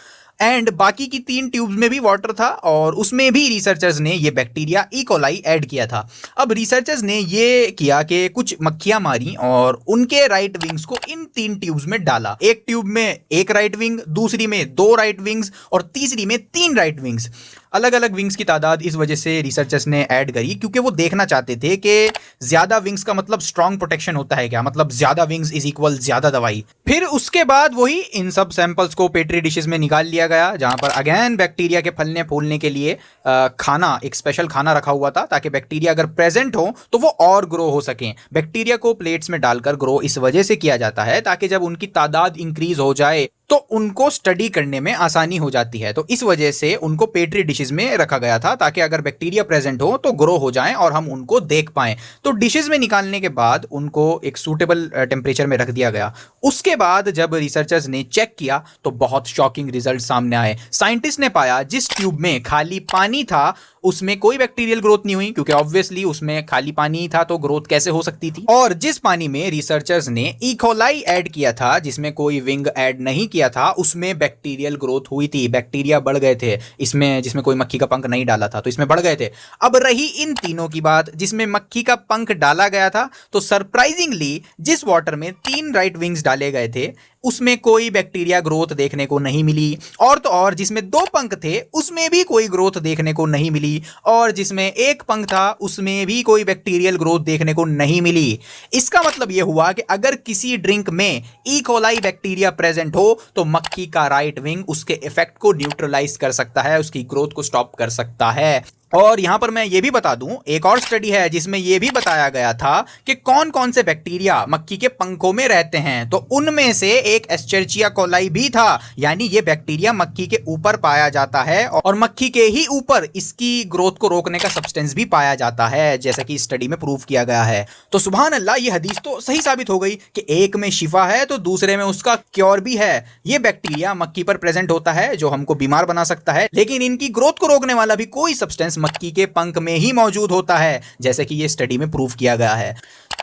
[SPEAKER 6] एंड बाकी की 3 ट्यूब्स में भी वाटर था और उसमें भी रिसर्चर्स ने ये बैक्टीरिया ई कोलाई ऐड किया था। अब रिसर्चर्स ने ये किया कि कुछ मक्खियां मारी और उनके राइट विंग्स को इन 3 ट्यूब्स में डाला। एक ट्यूब में 1 राइट विंग, दूसरी में 2 राइट विंग्स और तीसरी में 3 राइट विंग्स। अलग अलग विंग्स की तादाद इस वजह से रिसर्चर्स ने ऐड करी क्योंकि वो देखना चाहते थे कि ज्यादा विंग्स का मतलब स्ट्रॉन्ग प्रोटेक्शन होता है क्या, मतलब ज्यादा विंग्स इज इक्वल ज्यादा दवाई। फिर उसके बाद वही इन सब सैंपल्स को पेट्री डिशेस में निकाल लिया गया जहां पर अगेन बैक्टीरिया के फलने फूलने के लिए खाना, एक स्पेशल खाना रखा हुआ था ताकि बैक्टीरिया अगर प्रेजेंट हो तो वो और ग्रो हो सकें। बैक्टीरिया को प्लेट्स में डालकर ग्रो इस वजह से किया जाता है ताकि जब उनकी तादाद इंक्रीज हो जाए तो उनको स्टडी करने में आसानी हो जाती है। तो इस वजह से उनको पेट्री डिशेस में रखा गया था ताकि अगर बैक्टीरिया प्रेजेंट हो तो ग्रो हो जाएं और हम उनको देख पाएं। तो डिशेस में निकालने के बाद उनको एक सूटेबल टेम्परेचर में रख दिया गया। उसके बाद जब रिसर्चर्स ने चेक किया तो बहुत शॉकिंग रिजल्ट सामने आए। साइंटिस्ट ने पाया जिस ट्यूब में खाली पानी था उसमें कोई बैक्टीरियल ग्रोथ नहीं हुई क्योंकि ऑब्वियसली उसमें खाली पानी ही था तो ग्रोथ कैसे हो सकती थी। और जिस पानी में रिसर्चर्स ने ई कोलाई ऐड किया था, जिसमें कोई विंग ऐड नहीं किया था, उसमें बैक्टीरियल ग्रोथ हुई थी, बैक्टीरिया बढ़ गए थे। इसमें जिसमें कोई मक्खी का पंख नहीं डाला था तो इसमें बढ़ गए थे। अब रही इन तीनों की बात जिसमें मक्खी का पंख डाला गया था तो सरप्राइजिंगली जिस वाटर में 3 राइट विंग्स डाले गए थे उसमें कोई बैक्टीरिया ग्रोथ देखने को नहीं मिली। और तो और जिसमें 2 पंख थे उसमें भी कोई ग्रोथ देखने को नहीं मिली। और जिसमें 1 पंख था उसमें भी कोई बैक्टीरियल ग्रोथ देखने को नहीं मिली। इसका मतलब यह हुआ कि अगर किसी ड्रिंक में ई कोलाई बैक्टीरिया प्रेजेंट हो तो मक्खी का राइट विंग उसके इफेक्ट को न्यूट्रलाइज कर सकता है, उसकी ग्रोथ को स्टॉप कर सकता है। और यहां पर मैं ये भी बता दूं, एक और स्टडी है जिसमें यह भी बताया गया था कि कौन कौन से बैक्टीरिया मक्खी के पंखों में रहते हैं। तो उनमें से एक एस्चेरिचिया कोलाई भी था, यानी ये बैक्टीरिया मक्खी के ऊपर पाया जाता है और मक्खी के ही ऊपर इसकी ग्रोथ को रोकने का सब्सटेंस भी पाया जाता है, जैसा कि स्टडी में प्रूव किया गया है। तो सुभान अल्लाह, ये हदीस तो सही साबित हो गई कि एक में शिफा है तो दूसरे में उसका क्योर भी है। ये बैक्टीरिया मक्खी पर प्रेजेंट होता है जो हमको बीमार बना सकता है, लेकिन इनकी ग्रोथ को रोकने वाला भी कोई सब्सटेंस मक्खी के पंख में ही मौजूद होता है, जैसे कि ये स्टडी में प्रूव किया गया है।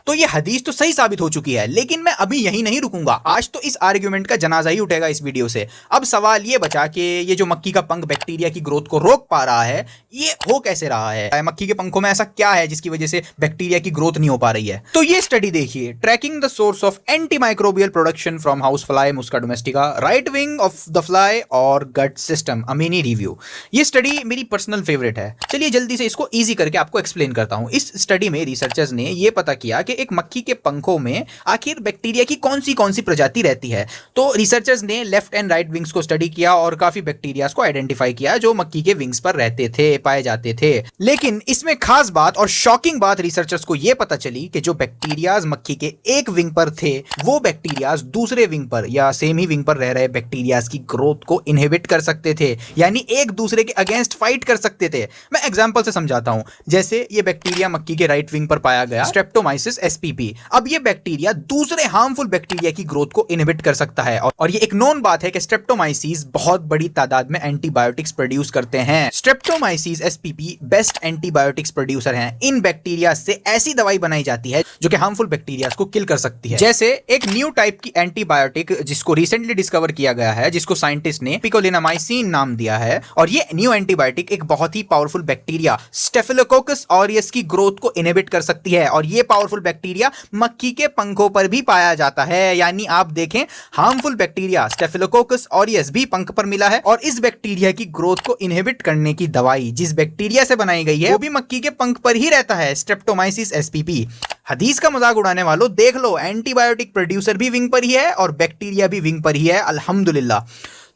[SPEAKER 6] तो ये हदीस तो सही साबित हो चुकी है, लेकिन मैं अभी यही नहीं रुकूंगा। आज तो इस आर्ग्यूमेंट का जनाजा ही उठेगा इस वीडियो से। अब सवाल ये बचा कि ये जो मक्खी का पंख बैक्टीरिया की ग्रोथ को रोक पा रहा है, ये हो कैसे रहा है? मक्खी के पंखों में ऐसा क्या है जिसकी वजह से बैक्टीरिया की ग्रोथ नहीं हो पा रही है? तो ये स्टडी देखिए, tracking the source of antimicrobial production from house fly Musca domestica, right wing of the fly और gut system, a mini review. ये स्टडी मेरी पर्सनल फेवरेट है। चलिए जल्दी से इसको ईजी करके आपको एक्सप्लेन करता हूं। इस स्टडी में रिसर्चर्स ने यह पता किया कि एक मक्खी के पंखों में आखिर बैक्टीरिया की कौन सी प्रजाति रहती है। तो रिसर्चर्स ने लेफ्ट एंड राइट विंग्स को स्टडी किया और काफी बैक्टीरिया को आइडेंटिफाई किया जो मक्खी के विंग्स पर रहते थे, पाए जाते थे। लेकिन इसमें खास बात और शॉकिंग बात रिसर्चर्स को यह पता चली कि जो बैक्टीरियाज मक्खी के एक विंग पर थे वो बैक्टीरियाज दूसरे विंग पर या सेम ही विंग पर रह रहे बैक्टीरियाज की ग्रोथ को इनहिबिट कर सकते थे, यानी एक दूसरे के अगेंस्ट फाइट कर सकते थे। मैं एग्जांपल से समझाता हूं। जैसे ये बैक्टीरिया मक्खी के राइट विंग पर पाया गया स्ट्रेप्टोमाइसिस एसपीपी। अब ये बैक्टीरिया दूसरे हार्मफुल बैक्टीरिया की ग्रोथ को इनहिबिट कर सकता है और ये एक नोन बात है कि स्ट्रेप्टोमाइसिस बहुत बड़ी तादाद में एंटीबायोटिक्स प्रोड्यूस करते हैं। Streptomyces SPP best antibiotics producer हैं। इन बैक्टीरिया से ऐसी दवाई बनाई जाती है जो कि हार्मफुल बैक्टीरिया को किल कर सकती है। जैसे एक न्यू टाइप की एंटीबायोटिक जिसको रिसेंटली डिस्कवर किया गया है, जिसको साइंटिस्ट ने पिकोलिनामाइसिन नाम दिया है। और ये न्यू एंटीबायोटिक एक बहुत ही पावरफुल बैक्टीरिया स्टेफिलोकोकस ऑरियस की ग्रोथ को इनहिबिट कर सकती है और ये पावरफुल बैक्टीरिया मक्खी के पंखों पर भी पाया जाता है। यानी आप देखें, हार्मफुल बैक्टीरिया स्टेफिलोकोकस ऑरियस भी पंख पर मिला है और इस बैक्टीरिया की ग्रोथ को इनहिबिट करने की दवाई जिस बैक्टीरिया से बनाई गई है वो भी मक्खी के पंख पर ही रहता है, स्ट्रेप्टोमाइसिस एसपीपी। हदीस का मजाक उड़ाने वालों, देख लो, एंटीबायोटिक प्रोड्यूसर भी विंग पर ही है और बैक्टीरिया भी विंग पर ही है, अल्हम्दुलिल्लाह।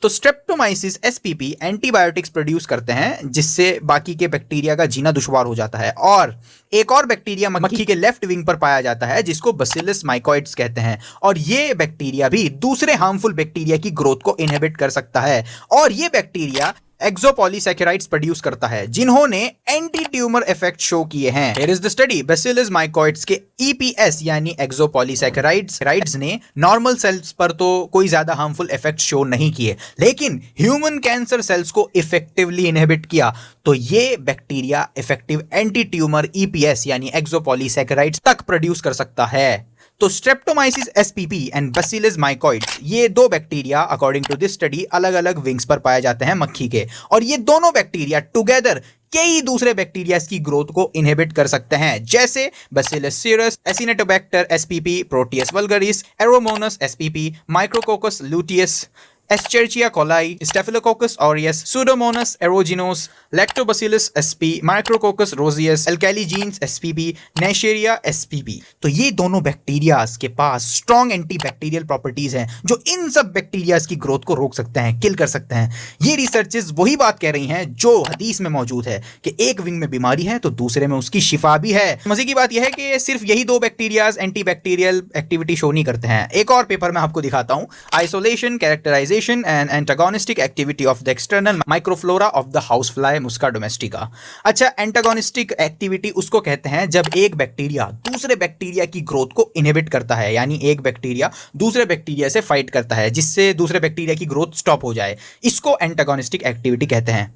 [SPEAKER 6] तो स्ट्रेप्टोमाइसिस एसपीपी एंटीबायोटिक्स प्रोड्यूस करते हैं जिससे बाकी के बैक्टीरिया का जीना दुश्वार हो जाता है। और एक और बैक्टीरिया मक्खी के लेफ्ट विंग पर पाया जाता है जिसको बैसिलस माइकोइड्स कहते हैं और ये बैक्टीरिया भी दूसरे हार्मफुल बैक्टीरिया की ग्रोथ को इनहिबिट कर सकता है। और ये बैक्टीरिया एक्सोपॉलीसैकेराइड्स प्रोड्यूस करता है जिन्होंने एंटी ट्यूमर इफेक्ट शो किए हैं। Here is the study. Bacillus mycoides के ईपीएस यानी एक्सोपॉलीसैकेराइड्स ने नॉर्मल सेल्स पर तो कोई ज्यादा हार्मफुल इफेक्ट शो नहीं किए, लेकिन ह्यूमन कैंसर सेल्स को इफेक्टिवली इनहिबिट किया। तो ये bacteria effective anti tumour EPS यानी एक्सोपॉलीसैकेराइड्स तक प्रोड्यूस कर सकता है। तो Streptomyces spp and Bacillus mycoides, ये दो bacteria according to this study अलग अलग विंग्स पर पाए जाते हैं मक्खी के, और ये दोनों बैक्टीरिया टुगेदर कई दूसरे बैक्टीरिया की ग्रोथ को इनहिबिट कर सकते हैं, जैसे Bacillus cereus, Acinetobacter SPP, Proteus vulgaris, Aeromonas SPP, Micrococcus luteus, Escherichia coli, Staphylococcus aureus, Pseudomonas aeruginosa, Lactobacillus sp, Micrococcus roseus, Alcaligenes spp, Neisseria spp। तो ये दोनों बैक्टीरियाज के पास स्ट्रॉन्ग एंटीबैक्टीरियल प्रॉपर्टीज हैं जो इन सब बैक्टीरियाज की ग्रोथ को रोक सकते हैं, किल कर सकते हैं। ये रिसर्चेस वही बात कह रही हैं जो हदीस में मौजूद है कि एक विंग में बीमारी है तो दूसरे में उसकी शिफा भी है। मजे की बात यह है कि सिर्फ यही दो बैक्टीरियाज एंटीबैक्टीरियल एक्टिविटी शो नहीं करते हैं। एक और पेपर मैं आपको दिखाता हूं, isolation, characterisation and antagonistic activity of the external microflora of the house fly Musca domestica. अच्छा, एंटागोनिस्टिक एक्टिविटी उसको कहते हैं जब एक बैक्टीरिया दूसरे बैक्टीरिया की ग्रोथ को इनहिबिट करता है, यानी एक बैक्टीरिया दूसरे बैक्टीरिया से फाइट करता है जिससे दूसरे बैक्टीरिया की ग्रोथ स्टॉप हो जाए। इसको एंटागोनिस्टिक एक्टिविटी कहते हैं।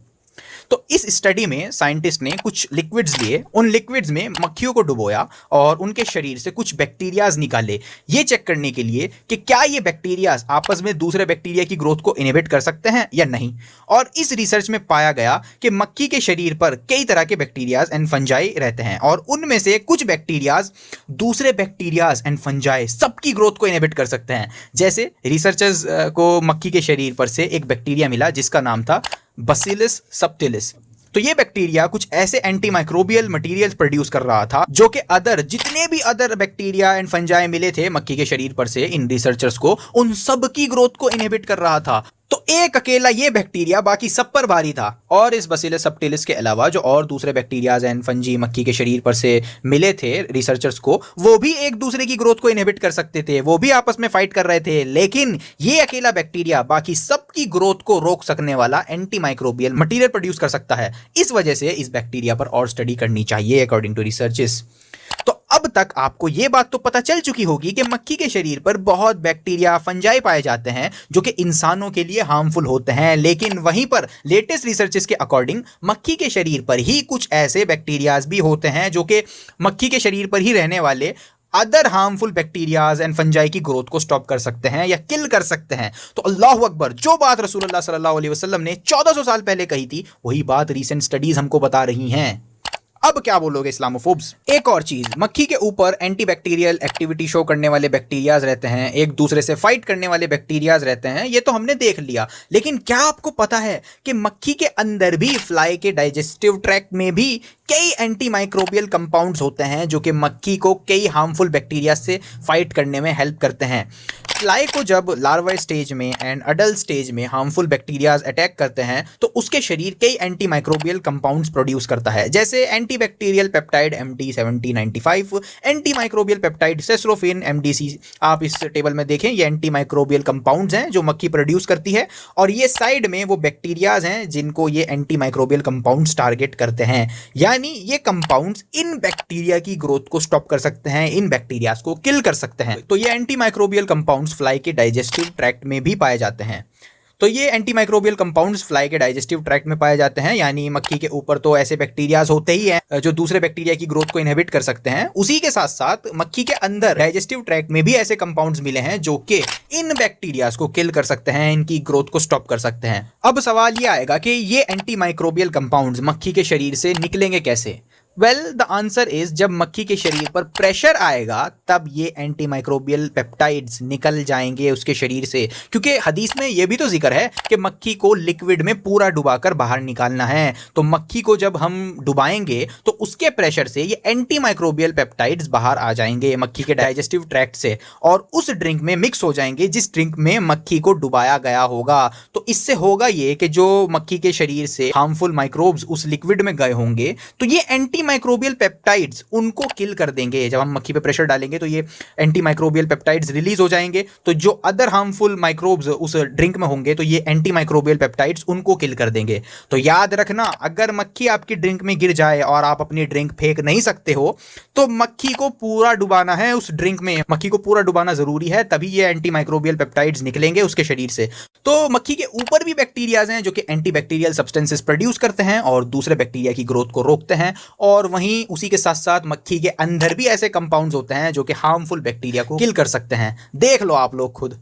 [SPEAKER 6] तो इस स्टडी में साइंटिस्ट ने कुछ लिक्विड्स लिए, उन लिक्विड्स में मक्खियों को डुबोया और उनके शरीर से कुछ बैक्टीरियाज निकाले, ये चेक करने के लिए कि क्या ये बैक्टीरियाज आपस में दूसरे बैक्टीरिया की ग्रोथ को इनहिबिट कर सकते हैं या नहीं। और इस रिसर्च में पाया गया कि मक्खी के शरीर पर कई तरह के बैक्टीरियाज एंड फंजाई रहते हैं और उनमें से कुछ बैक्टीरियाज दूसरे बैक्टीरियाज एंड फंजाई सबकी ग्रोथ को इनहिबिट कर सकते हैं। जैसे रिसर्चर्स को मक्खी के शरीर पर से एक बैक्टीरिया मिला जिसका नाम था बैसिलस सबटिलिस। तो ये बैक्टीरिया कुछ ऐसे एंटी माइक्रोबियल मटेरियल्स प्रोड्यूस कर रहा था जो कि जितने भी अदर बैक्टीरिया एंड फंजाई मिले थे मक्खी के शरीर पर से इन रिसर्चर्स को, उन सब की ग्रोथ को इनहिबिट कर रहा था। तो एक अकेला ये बैक्टीरिया बाकी सब पर भारी था। और इस बैसिलस सबटिलिस के अलावा जो और दूसरे बैक्टीरियाज एंड फंजी मक्खी के शरीर पर से मिले थे रिसर्चर्स को, वो भी एक दूसरे की ग्रोथ को इनहिबिट कर सकते थे, वो भी आपस में फाइट कर रहे थे। लेकिन ये अकेला बैक्टीरिया बाकी सबकी ग्रोथ को रोक सकने वाला एंटी माइक्रोबियल मटीरियल प्रोड्यूस कर सकता है। इस वजह से इस बैक्टीरिया पर और स्टडी करनी चाहिए अकॉर्डिंग टू रिसर्चेस। तो अब तक आपको यह बात तो पता चल चुकी होगी कि मक्खी के शरीर पर बहुत बैक्टीरिया फंजाई पाए जाते हैं जो कि इंसानों के लिए हार्मफुल होते हैं। लेकिन वहीं पर लेटेस्ट रिसर्चेस के अकॉर्डिंग मक्खी के शरीर पर ही कुछ ऐसे बैक्टीरियाज भी होते हैं जो कि मक्खी के शरीर पर ही रहने वाले other harmful bacterias and fungi की ग्रोथ को स्टॉप कर सकते हैं या किल कर सकते हैं। तो अल्लाह अकबर, जो बात रसूलुल्लाह सल्लल्लाहु अलैहि वसल्लम ने 1400 साल पहले कही थी वही बात रीसेंट स्टडीज हमको बता रही हैं। अब क्या बोलोगे इस्लामोफोब्स। एक और चीज, मक्खी के ऊपर एंटीबैक्टीरियल एक्टिविटी शो करने वाले बैक्टीरियाज रहते हैं, एक दूसरे से फाइट करने वाले बैक्टीरियाज रहते हैं, ये तो हमने देख लिया। लेकिन क्या आपको पता है कि मक्खी के अंदर भी, फ्लाई के डाइजेस्टिव ट्रैक्ट में भी कई एंटी माइक्रोबियल कंपाउंड्स होते हैं जो कि मक्खी को कई हार्मफुल बैक्टीरिया से फाइट करने में हेल्प करते हैं। फ्लाई को जब लार्वा स्टेज में एंड अडल्ट स्टेज में हार्मफुल बैक्टीरियाज अटैक करते हैं तो उसके शरीर कई एंटी माइक्रोबियल कंपाउंड्स प्रोड्यूस करता है, जैसे antibacterial peptide MT7095, anti microbial peptide cecropin MDC। आप इस टेबल में देखें, ये एंटी माइक्रोबियल कंपाउंड्स हैं जो मक्खी प्रोड्यूस करती है और ये साइड में वो बैक्टीरियाज हैं जिनको ये एंटी माइक्रोबियल कंपाउंड्स टारगेट करते हैं। यानी ये कंपाउंड्स इन बैक्टीरिया की ग्रोथ को स्टॉप कर सकते हैं, इन बैक्टीरियाज को किल कर सकते हैं। तो ये एंटी माइक्रोबियल कंपाउंड्स फ्लाई के डाइजेस्टिव ट्रैक्ट में भी पाए जाते हैं। तो ये एंटी माइक्रोबियल कंपाउंड्स फ्लाई के डाइजेस्टिव ट्रैक्ट में पाए जाते हैं, यानी मक्खी के ऊपर तो ऐसे बैक्टीरियाज होते ही हैं जो दूसरे बैक्टीरिया की ग्रोथ को इनहिबिट कर सकते हैं। उसी के साथ साथ मक्खी के अंदर डाइजेस्टिव ट्रैक्ट में भी ऐसे कंपाउंड्स मिले हैं जो कि इन बैक्टीरियाज को किल कर सकते हैं, इनकी ग्रोथ को स्टॉप कर सकते हैं। अब सवाल ये आएगा कि ये एंटी माइक्रोबियल कंपाउंड्स मक्खी के शरीर से निकलेंगे कैसे। वेल द आंसर इज, जब मक्खी के शरीर पर प्रेशर आएगा तब ये एंटी माइक्रोबियल पेप्टाइड्स निकल जाएंगे उसके शरीर से, क्योंकि हदीस में ये भी तो जिक्र है कि मक्खी को लिक्विड में पूरा डुबाकर बाहर निकालना है। तो मक्खी को जब हम डुबाएंगे तो उसके प्रेशर से ये एंटी माइक्रोबियल पेप्टाइड्स बाहर आ जाएंगे मक्खी के डाइजेस्टिव ट्रैक्ट से और उस ड्रिंक में मिक्स हो जाएंगे जिस ड्रिंक में मक्खी को डुबाया गया होगा। तो इससे होगा ये कि जो मक्खी के शरीर से हार्मफुल माइक्रोब्स उस लिक्विड में गए होंगे तो ये एंटी माइक्रोबियल पेप्टाइड्स उनको किल कर देंगे। जब हम मक्खी पे प्रेशर डालेंगे तो ये एंटी माइक्रोबियल पेप्टाइड्स रिलीज हो जाएंगे, तो जो अदर हार्मफुल माइक्रोब्स उस ड्रिंक में होंगे तो ये एंटी माइक्रोबियल पेप्टाइड्स उनको किल कर देंगे। तो याद रखना, अगर मक्खी आपकी ड्रिंक में गिर जाए और आप अपनी ड्रिंक फेंक नहीं सकते हो तो मक्खी को पूरा डुबाना है उस ड्रिंक में, मक्खी को पूरा डुबाना जरूरी है, तभी ये एंटी माइक्रोबियल पेप्टाइड्स निकलेंगे उसके शरीर से। तो मक्खी के ऊपर भी बैक्टीरियाज हैं जो कि एंटी बैक्टीरियल सब्सटेंसेस प्रोड्यूस करते हैं और दूसरे बैक्टीरिया की ग्रोथ को रोकते हैं, और वहीं उसी के साथ साथ मक्खी के अंदर भी ऐसे कंपाउंड्स होते हैं जो कि हार्मफुल बैक्टीरिया को किल कर सकते हैं। देख लो आप लोग खुद।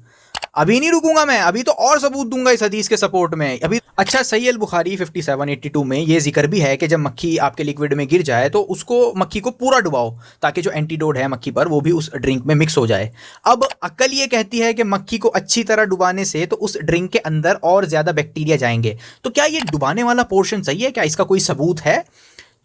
[SPEAKER 6] अभी नहीं रुकूंगा मैं, अभी तो और सबूत दूंगा इस हदीस के सपोर्ट में अभी। अच्छा, सही अल बुखारी 5782 में ये जिक्र भी है कि जब मक्खी आपके लिक्विड में गिर जाए तो उसको मक्खी को पूरा डुबाओ ताकि जो एंटीडोट है मक्खी पर वो भी उस ड्रिंक में मिक्स हो जाए। अब अक्ल ये कहती है कि मक्खी को अच्छी तरह डुबाने से तो उस ड्रिंक के अंदर और ज्यादा बैक्टीरिया जाएंगे। तो क्या ये डुबाने वाला पोर्शन सही है? क्या इसका कोई सबूत है?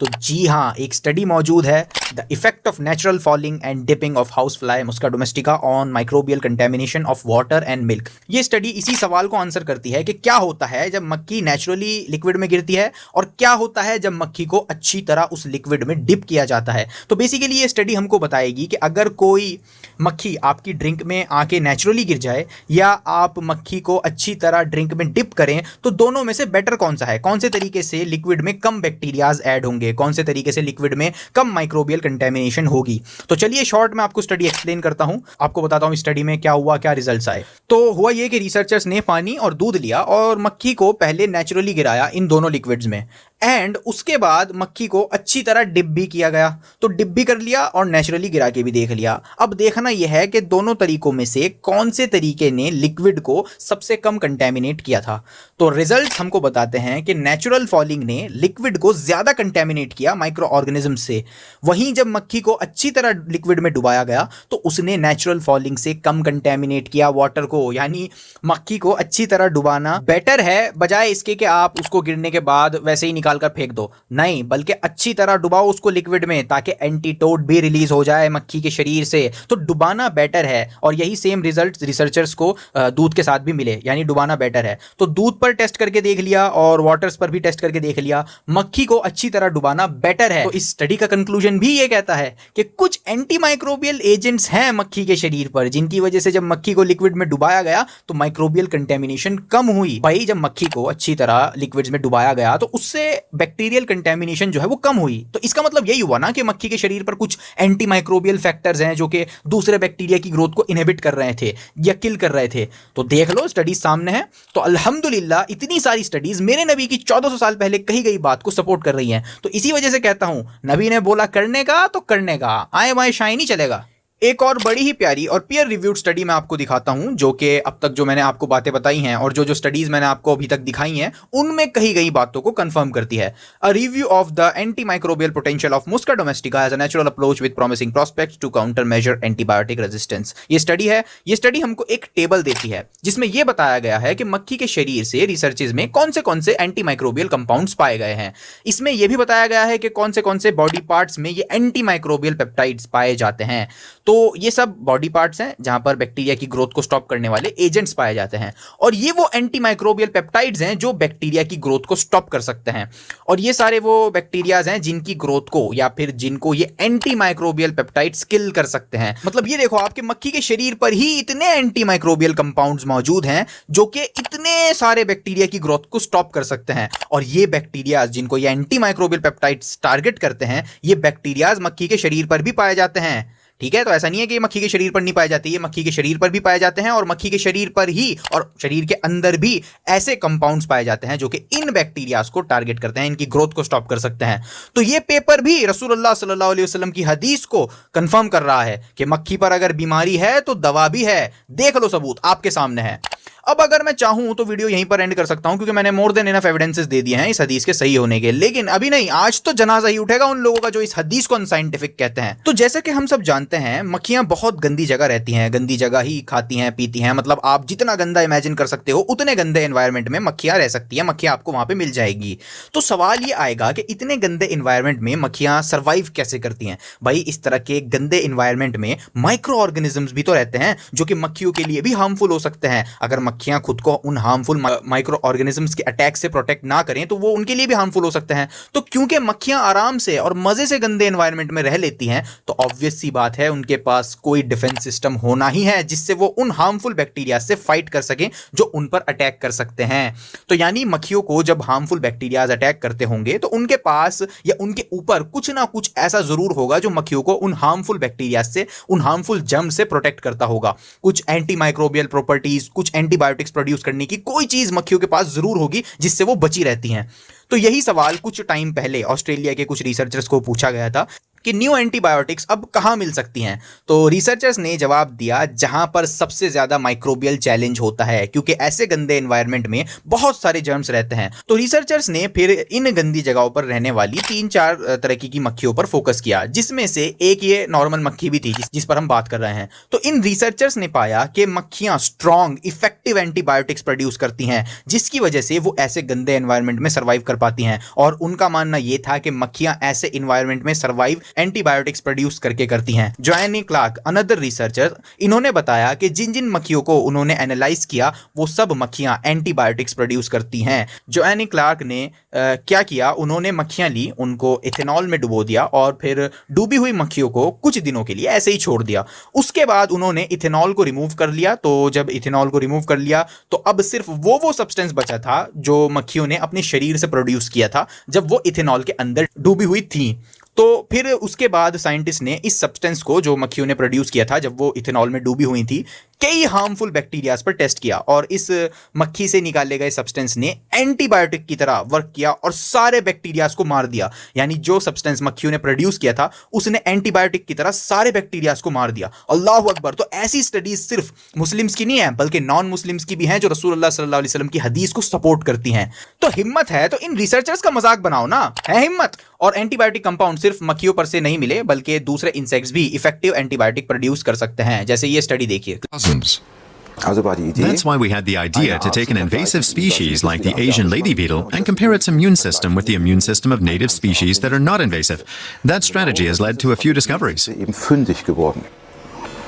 [SPEAKER 6] तो जी हाँ, एक स्टडी मौजूद है, the effect of natural falling and dipping of house fly Musca domestica on microbial contamination of water and milk. ये स्टडी इसी सवाल को आंसर करती है कि क्या होता है जब मक्खी नेचुरली लिक्विड में गिरती है और क्या होता है जब मक्खी को अच्छी तरह उस लिक्विड में डिप किया जाता है। तो बेसिकली ये स्टडी हमको बताएगी कि अगर कोई मक्खी आपकी ड्रिंक में आके नेचुरली गिर जाए या आप मक्खी को अच्छी तरह ड्रिंक में डिप करें तो दोनों में से बेटर कौन सा है, कौन से तरीके से लिक्विड में कम बैक्टीरियाज ऐड होंगे, कौन से तरीके से लिक्विड में कम माइक्रोबियल कंटेमिनेशन होगी। तो चलिए शॉर्ट में आपको स्टडी एक्सप्लेन करता हूं, आपको बताता हूं स्टडी में क्या हुआ, क्या रिजल्ट्स आए। तो हुआ ये कि रिसर्चर्स ने पानी और दूध लिया और मक्खी को पहले नेचुरली गिराया इन दोनों लिक्विड्स में एंड उसके बाद मक्खी को अच्छी तरह डिप भी किया गया। तो डिप भी कर लिया और नेचुरली गिरा के भी देख लिया। अब देखना यह है कि दोनों तरीकों में से कौन से तरीके ने लिक्विड को सबसे कम कंटेमिनेट किया था। तो रिजल्ट हमको बताते हैं कि नेचुरल फॉलिंग ने लिक्विड को ज्यादा कंटेमिनेट किया माइक्रो ऑर्गेनिज्म से, वहीं जब मक्खी को अच्छी तरह लिक्विड में डुबाया गया तो उसने नेचुरल फॉलिंग से कम कंटेमिनेट किया वाटर को। यानी मक्खी को अच्छी तरह डुबाना बेटर है, बजाय इसके कि आप उसको गिरने के बाद वैसे ही निकाल कर फेंक दो, नहीं, बल्कि अच्छी तरह डुबाओ उसको लिक्विड में ताकि एंटीटोड भी रिलीज हो जाए मक्खी के शरीर से। तो डुबाना बेटर है और यही सेम रिजल्ट रिसर्चर्स को दूध के साथ भी मिले, यानी डुबाना बेटर है। तो दूध पर टेस्ट करके देख लिया और वाटर्स पर भी टेस्ट करके देख लिया, मक्खी को अच्छी तरह डुबाना बेटर है। तो इस स्टडी का कंक्लूजन भी ये कहता है कि कुछ एंटी माइक्रोबियल एजेंट्स हैं मक्खी के शरीर पर जिनकी वजह से जब मक्खी को लिक्विड में डुबाया गया तो माइक्रोबियल कंटेमिनेशन कम हुई। भाई जब मक्खी को अच्छी तरह लिक्विड्स में डुबाया गया तो उससे बैक्टीरियल कंटेमिनेशन जो है वो कम हुई। तो इसका मतलब यही हुआ ना कि मक्खी के शरीर पर कुछ एंटी माइक्रोबियल फैक्टर्स हैं जो कि दूसरे बैक्टीरिया की ग्रोथ को इनहिबिट कर रहे थे या किल कर रहे थे। तो देख लो स्टडीज सामने है। तो अल्हम्दुलिल्लाह इतनी सारी स्टडीज मेरे नबी की 1400 साल पहले कही गई बात को सपोर्ट कर रही हैं। तो इसी वजह से कहता हूं, नबी ने बोला करने का तो करने का, आए बाएं शाही नहीं चलेगा। एक और बड़ी ही प्यारी और पीयर रिव्यूड स्टडी मैं आपको दिखाता हूं जो कि अब तक जो मैंने आपको बातें बताई हैं और जो स्टडीज मैंने आपको अभी तक दिखाई हैं उनमें कही गई बातों को कंफर्म करती है। A review of the anti microbial potential of Musca domestica as a natural approach with promising prospects to counter major antibiotic resistance. ये स्टडी है, ये स्टडी हमको एक टेबल देती है जिसमें यह बताया गया है कि मक्खी के शरीर से रिसर्चेज में कौन से एंटी माइक्रोबियल कंपाउंड्स पाए गए हैं। इसमें यह भी बताया गया है कि कौन से बॉडी पार्ट्स में ये एंटी माइक्रोबियल पेप्टाइड्स पाए जाते हैं। तो ये सब बॉडी पार्ट्स हैं जहां पर बैक्टीरिया की ग्रोथ को स्टॉप करने वाले एजेंट्स पाए जाते हैं और ये वो एंटी माइक्रोबियल पेप्टाइड्स हैं जो बैक्टीरिया की ग्रोथ को स्टॉप कर सकते हैं। और ये सारे वो बैक्टीरियाज हैं जिनकी ग्रोथ को या फिर जिनको ये एंटी माइक्रोबियल पेप्टाइड्स किल कर सकते हैं। मतलब ये देखो, आपके मक्खी के शरीर पर ही इतने एंटी माइक्रोबियल कंपाउंड्स मौजूद हैं जो कि इतने सारे बैक्टीरिया की ग्रोथ को स्टॉप कर सकते हैं। और ये बैक्टीरियाज जिनको ये एंटी माइक्रोबियल पेप्टाइड्स टारगेट करते हैं, ये बैक्टीरियाज मक्खी के शरीर पर भी पाए जाते हैं। ठीक है, तो ऐसा नहीं है कि ये मक्खी के शरीर पर नहीं पाए जाते, ये मक्खी के शरीर पर भी पाए जाते हैं और मक्खी के शरीर पर ही और शरीर के अंदर भी ऐसे कंपाउंड्स पाए जाते हैं जो कि इन बैक्टीरियाज को टारगेट करते हैं, इनकी ग्रोथ को स्टॉप कर सकते हैं। तो ये पेपर भी रसूलुल्लाह सल्लल्लाहु अलैहि वसल्लम की हदीस को कंफर्म कर रहा है कि मक्खी पर अगर बीमारी है तो दवा भी है। देख लो, सबूत आपके सामने है। अब अगर मैं चाहूं तो वीडियो यहीं पर एंड कर सकता हूं क्योंकि मैंने मोर देन इनफ एविडेंसेस दे दिए हैं इस हदीस के सही होने के। लेकिन अभी नहीं, आज तो जनाजा ही उठेगा उन लोगों का जो इस हदीस को अनसाइंटिफिक कहते हैं। तो जैसे कि हम सब जानते हैं, मक्खियां बहुत गंदी जगह रहती हैं, गंदी जगह ही खाती हैं, पीती हैं। मतलब आप जितना गंदा इमेजिन कर सकते हो उतने गंदे एनवायरमेंट में मक्खियां रह सकती हैं, मक्खियां आपको वहां पे मिल जाएगी। तो सवाल ये आएगा कि इतने गंदे एनवायरमेंट में मक्खियां सर्वाइव कैसे करती हैं। भाई इस तरह के गंदे एनवायरमेंट में माइक्रो ऑर्गेनिजम्स भी तो रहते हैं जो कि मक्खियों के लिए भी हार्मफुल हो सकते हैं। अगर मक्खियां खुद को उन हार्मफुल माइक्रो ऑर्गेनिजम्स के अटैक से प्रोटेक्ट ना करें तो वो उनके लिए भी हार्मफुल हो सकते हैं। तो क्योंकि मक्खियां आराम से और मजे से गंदे एनवायरनमेंट में रह लेती हैं तो ऑब्वियस सी बात है उनके पास कोई डिफेंस सिस्टम होना ही है जिससे वो उन हार्मफुल बैक्टीरिया से फाइट कर सकें जो उन पर अटैक कर सकते हैं। तो यानी मक्खियों को जब हार्मफुल बैक्टीरियाज अटैक करते होंगे तो उनके पास या उनके ऊपर कुछ ना कुछ ऐसा जरूर होगा जो मक्खियों को उन हार्मफुल बैक्टीरिया से, उन हार्मफुल जर्म से प्रोटेक्ट करता होगा। कुछ एंटी माइक्रोबियल प्रॉपर्टीज, कुछ एंटीबायोटिक्स प्रोड्यूस करने की कोई चीज मक्खियों के पास जरूर होगी जिससे वो बची रहती हैं। तो यही सवाल कुछ टाइम पहले ऑस्ट्रेलिया के कुछ रिसर्चर्स को पूछा गया था कि न्यू एंटीबायोटिक्स अब कहाँ मिल सकती हैं। तो रिसर्चर्स ने जवाब दिया जहां पर सबसे ज्यादा माइक्रोबियल चैलेंज होता है, क्योंकि ऐसे गंदे एनवायरनमेंट में बहुत सारे जर्म्स रहते हैं। तो रिसर्चर्स ने फिर इन गंदी जगहों पर रहने वाली 3-4 तरह की मक्खियों पर फोकस किया, जिसमें से एक ये नॉर्मल मक्खी भी थी जिस पर हम बात कर रहे हैं। तो इन रिसर्चर्स ने पाया कि मक्खियां स्ट्रॉन्ग इफेक्टिव एंटीबायोटिक्स प्रोड्यूस करती हैं, जिसकी वजह से वो ऐसे गंदे एनवायरनमेंट में सर्वाइव कर पाती हैं। और उनका मानना यह था कि मक्खियां ऐसे एनवायरनमेंट में सर्वाइव एंटीबायोटिक्स प्रोड्यूस करके करती हैं। जोएनी क्लार्क अनदर रिसर्चर, इन्होंने बताया कि जिन जिन मक्खियों को उन्होंने एनालाइज किया वो सब मक्खियां एंटीबायोटिक्स प्रोड्यूस करती हैं। जोएनी क्लार्क ने क्या किया, उन्होंने मक्खियां ली, उनको इथेनॉल में डुबो दिया और फिर डूबी हुई मक्खियों को कुछ दिनों के लिए ऐसे ही छोड़ दिया। उसके बाद उन्होंने इथेनॉल को रिमूव कर लिया। तो जब इथेनॉल को रिमूव कर लिया तो अब सिर्फ वो सब्सटेंस बचा था जो मक्खियों ने अपने शरीर से प्रोड्यूस किया था जब वो इथेनॉल के अंदर डूबी हुई थी। तो फिर उसके बाद साइंटिस्ट ने इस सब्सटेंस को जो मक्खियों ने प्रोड्यूस किया था जब वो इथेनॉल में डूबी हुई थी, कई हार्मफुल बैक्टीरियाज पर टेस्ट किया और इस मक्खी से निकाले गए सब्सटेंस ने एंटीबायोटिक की तरह वर्क किया और सारे बैक्टीरियाज को मार दिया। यानी जो सब्सटेंस मक्खियों ने प्रोड्यूस किया था उसने एंटीबायोटिक की तरह सारे बैक्टीरियाज को मार दिया। अल्लाह अकबर। तो ऐसी स्टडीज सिर्फ मुस्लिम्स की नहीं है बल्कि नॉन मुस्लिम्स की भी हैं जो रसूलुल्लाह सल्लल्लाहु अलैहि वसल्लम की हदीस को सपोर्ट करती हैं। तो हिम्मत है तो इन रिसर्चर्स का मजाक बनाओ ना, है हिम्मत। और एंटीबायोटिक कंपाउंड सिर्फ मक्खियों पर से नहीं मिले बल्कि दूसरे इंसेक्ट्स भी इफेक्टिव एंटीबायोटिक प्रोड्यूस कर सकते हैं, जैसे ये स्टडी देखिए।
[SPEAKER 8] That's why we had the idea to take an invasive species like the Asian lady beetle and compare its immune system with the immune system of native species that are not invasive. That strategy has led to a few discoveries.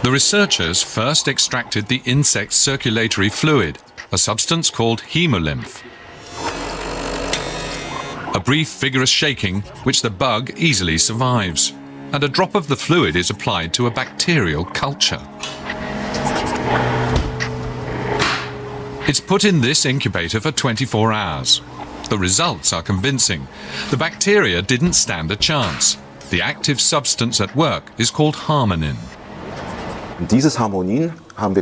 [SPEAKER 9] The researchers first extracted the insect's circulatory fluid, a substance called hemolymph. A brief vigorous shaking which the bug easily survives, and a drop of the fluid is applied to a bacterial culture. It's put in this incubator for 24 hours. The results are convincing. The bacteria didn't stand a chance. The active substance at work is called harmonin.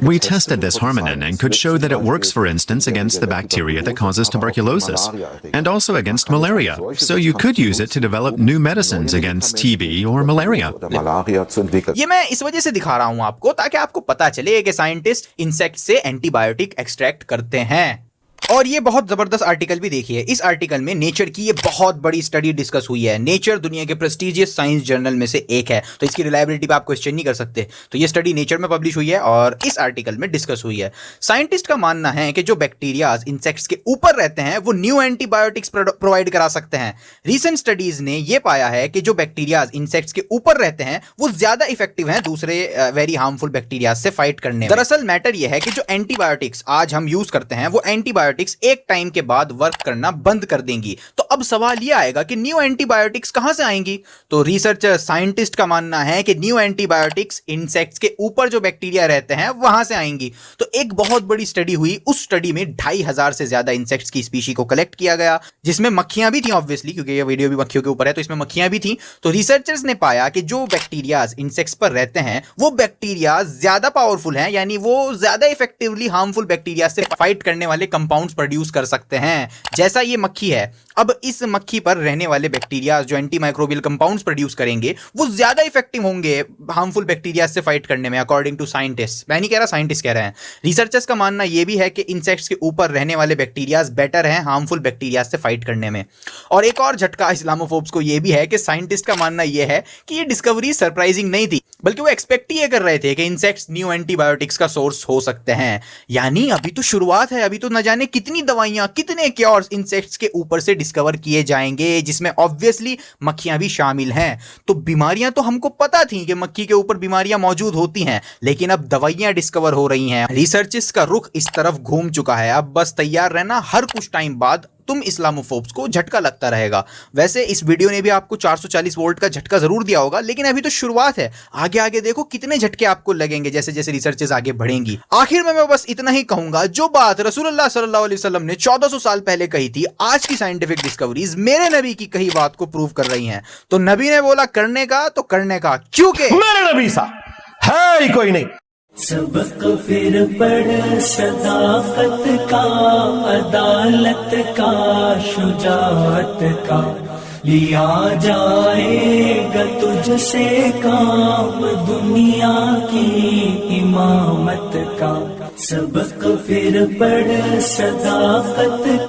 [SPEAKER 8] We tested this harmonin and could show that it works, for instance, against the bacteria that causes tuberculosis and also against malaria. So you could use it to develop new medicines against TB or malaria.
[SPEAKER 6] ये मैं इस वजह से दिखा रहा हूं आपको ताकि आपको पता चले कि साइंटिस्ट इंसेक्ट से एंटीबायोटिक एक्सट्रैक्ट करते हैं। और ये बहुत जबरदस्त आर्टिकल भी देखिए। इस आर्टिकल में नेचर की ये बहुत बड़ी स्टडी डिस्कस हुई है। नेचर दुनिया के प्रेस्टीजियस साइंस जर्नल में से एक है, तो इसकी रिलायबिलिटी पे आप क्वेश्चन नहीं कर सकते। तो ये स्टडी नेचर में पब्लिश हुई है और इस आर्टिकल में डिस्कस हुई है। साइंटिस्ट का मानना है कि जो बैक्टीरियाज इंसेक्ट्स के ऊपर रहते हैं वो न्यू एंटीबायोटिक्स प्रोवाइड करा सकते हैं। रिसेंट स्टडीज ने यह पाया है कि जो बैक्टीरियाज इंसेक्ट्स के ऊपर रहते हैं वो ज्यादा इफेक्टिव हैं दूसरे वेरी हार्मफुल बैक्टीरियाज से फाइट करने में। दरअसल मैटर यह है कि जो एंटीबायोटिक्स आज हम यूज करते हैं वो एंटीबायोटिक्स एक टाइम के बाद वर्क करना बंद कर देंगी। तो अब सवाल यह आएगा कि न्यू एंटीबायोटिक्स कहां से आएंगी। तो रिसर्चर साइंटिस्ट का मानना है कि न्यू एंटीबायोटिक्स इंसेक्ट्स के ऊपर जो बैक्टीरिया रहते हैं वहां से आएंगी। तो एक बहुत बड़ी स्टडी हुई, उस स्टडी में 2500 से ज्यादा इंसेक्ट्स की स्पीशी को कलेक्ट किया गया, जिसमें मक्खियां भी थी ऑब्वियसली, क्योंकि ये वीडियो भी मक्खियों के ऊपर है तो इसमें मक्खियां भी थी। तो रिसर्चर्स ने पाया कि जो बैक्टीरियाज इंसेक्ट्स पर रहते हैं वो बैक्टीरिया ज्यादा पावरफुल हैं, यानी वो ज्यादा इफेक्टिवली हार्मफुल बैक्टीरिया से फाइट करने वाले कंपाउंड्स प्रोड्यूस कर सकते हैं। जैसा ये मक्खी है, अब इस मक्खी पर रहने वाले बैक्टीरिया जो एंटी माइक्रोबियल कंपाउंड्स प्रोड्यूस करेंगे वो ज्यादा इफेक्टिव होंगे हार्मफुल बैक्टीरिया से फाइट करने में, अकॉर्डिंग टू साइंटिस्ट। मैं नहीं कह रहा, साइंटिस्ट कह रहे हैं। रिसर्चर्स का मानना यह भी है कि इंसेक्ट्स के ऊपर रहने वाले बैक्टीरिया बेटर हैं हार्मफुल बैक्टीरिया से फाइट करने में। और एक और झटका इस्लामोफोब्स को यह भी है कि साइंटिस्ट का मानना यह है कि ये डिस्कवरी सरप्राइजिंग नहीं थी, बल्कि वो एक्सपेक्ट ही कर रहे थे कि इंसेक्ट्स न्यू एंटीबायोटिक्स का सोर्स हो सकते हैं। यानी अभी तो शुरुआत है, अभी तो न जाने कितनी दवाइयां, कितने क्योर्स इंसेक्ट्स के ऊपर से डिस्कवर किए जाएंगे, जिसमें ऑब्वियसली मक्खियां भी शामिल हैं। तो बीमारियां तो हमको पता थी कि मक्खी के ऊपर बीमारियां मौजूद होती हैं, लेकिन अब दवाइयां डिस्कवर हो रही हैं। रिसर्चेस का रुख इस तरफ घूम चुका है। अब बस तैयार रहना, हर कुछ टाइम बाद तुम इस्लामोफोब्स को झटका लगता रहेगा। वैसे इस वीडियो ने भी आपको 440 वोल्ट का झटका जरूर दिया होगा, लेकिन अभी तो शुरुआत है। आगे आगे देखो कितने झटके आपको लगेंगे जैसे जैसे रिसर्चेस आगे बढ़ेंगी। आखिर में मैं बस इतना ही कहूंगा, जो बात रसूलुल्लाह सल्लल्लाहु अलैहि वसल्लम ने 1400 साल पहले कही थी, आज की साइंटिफिक डिस्कवरीज मेरे नबी की कही बात को प्रूव कर रही हैं। तो नबी ने बोला करने का तो करने का, क्योंकि
[SPEAKER 10] मेरे नबी सा है ही कोई नहीं। सबक फिर पढ़ सदाकत का, अदालत का, शुजाअत का, लिया जाएगा तुझसे काम दुनिया की इमामत का। सबक फिर पढ़ सदाकत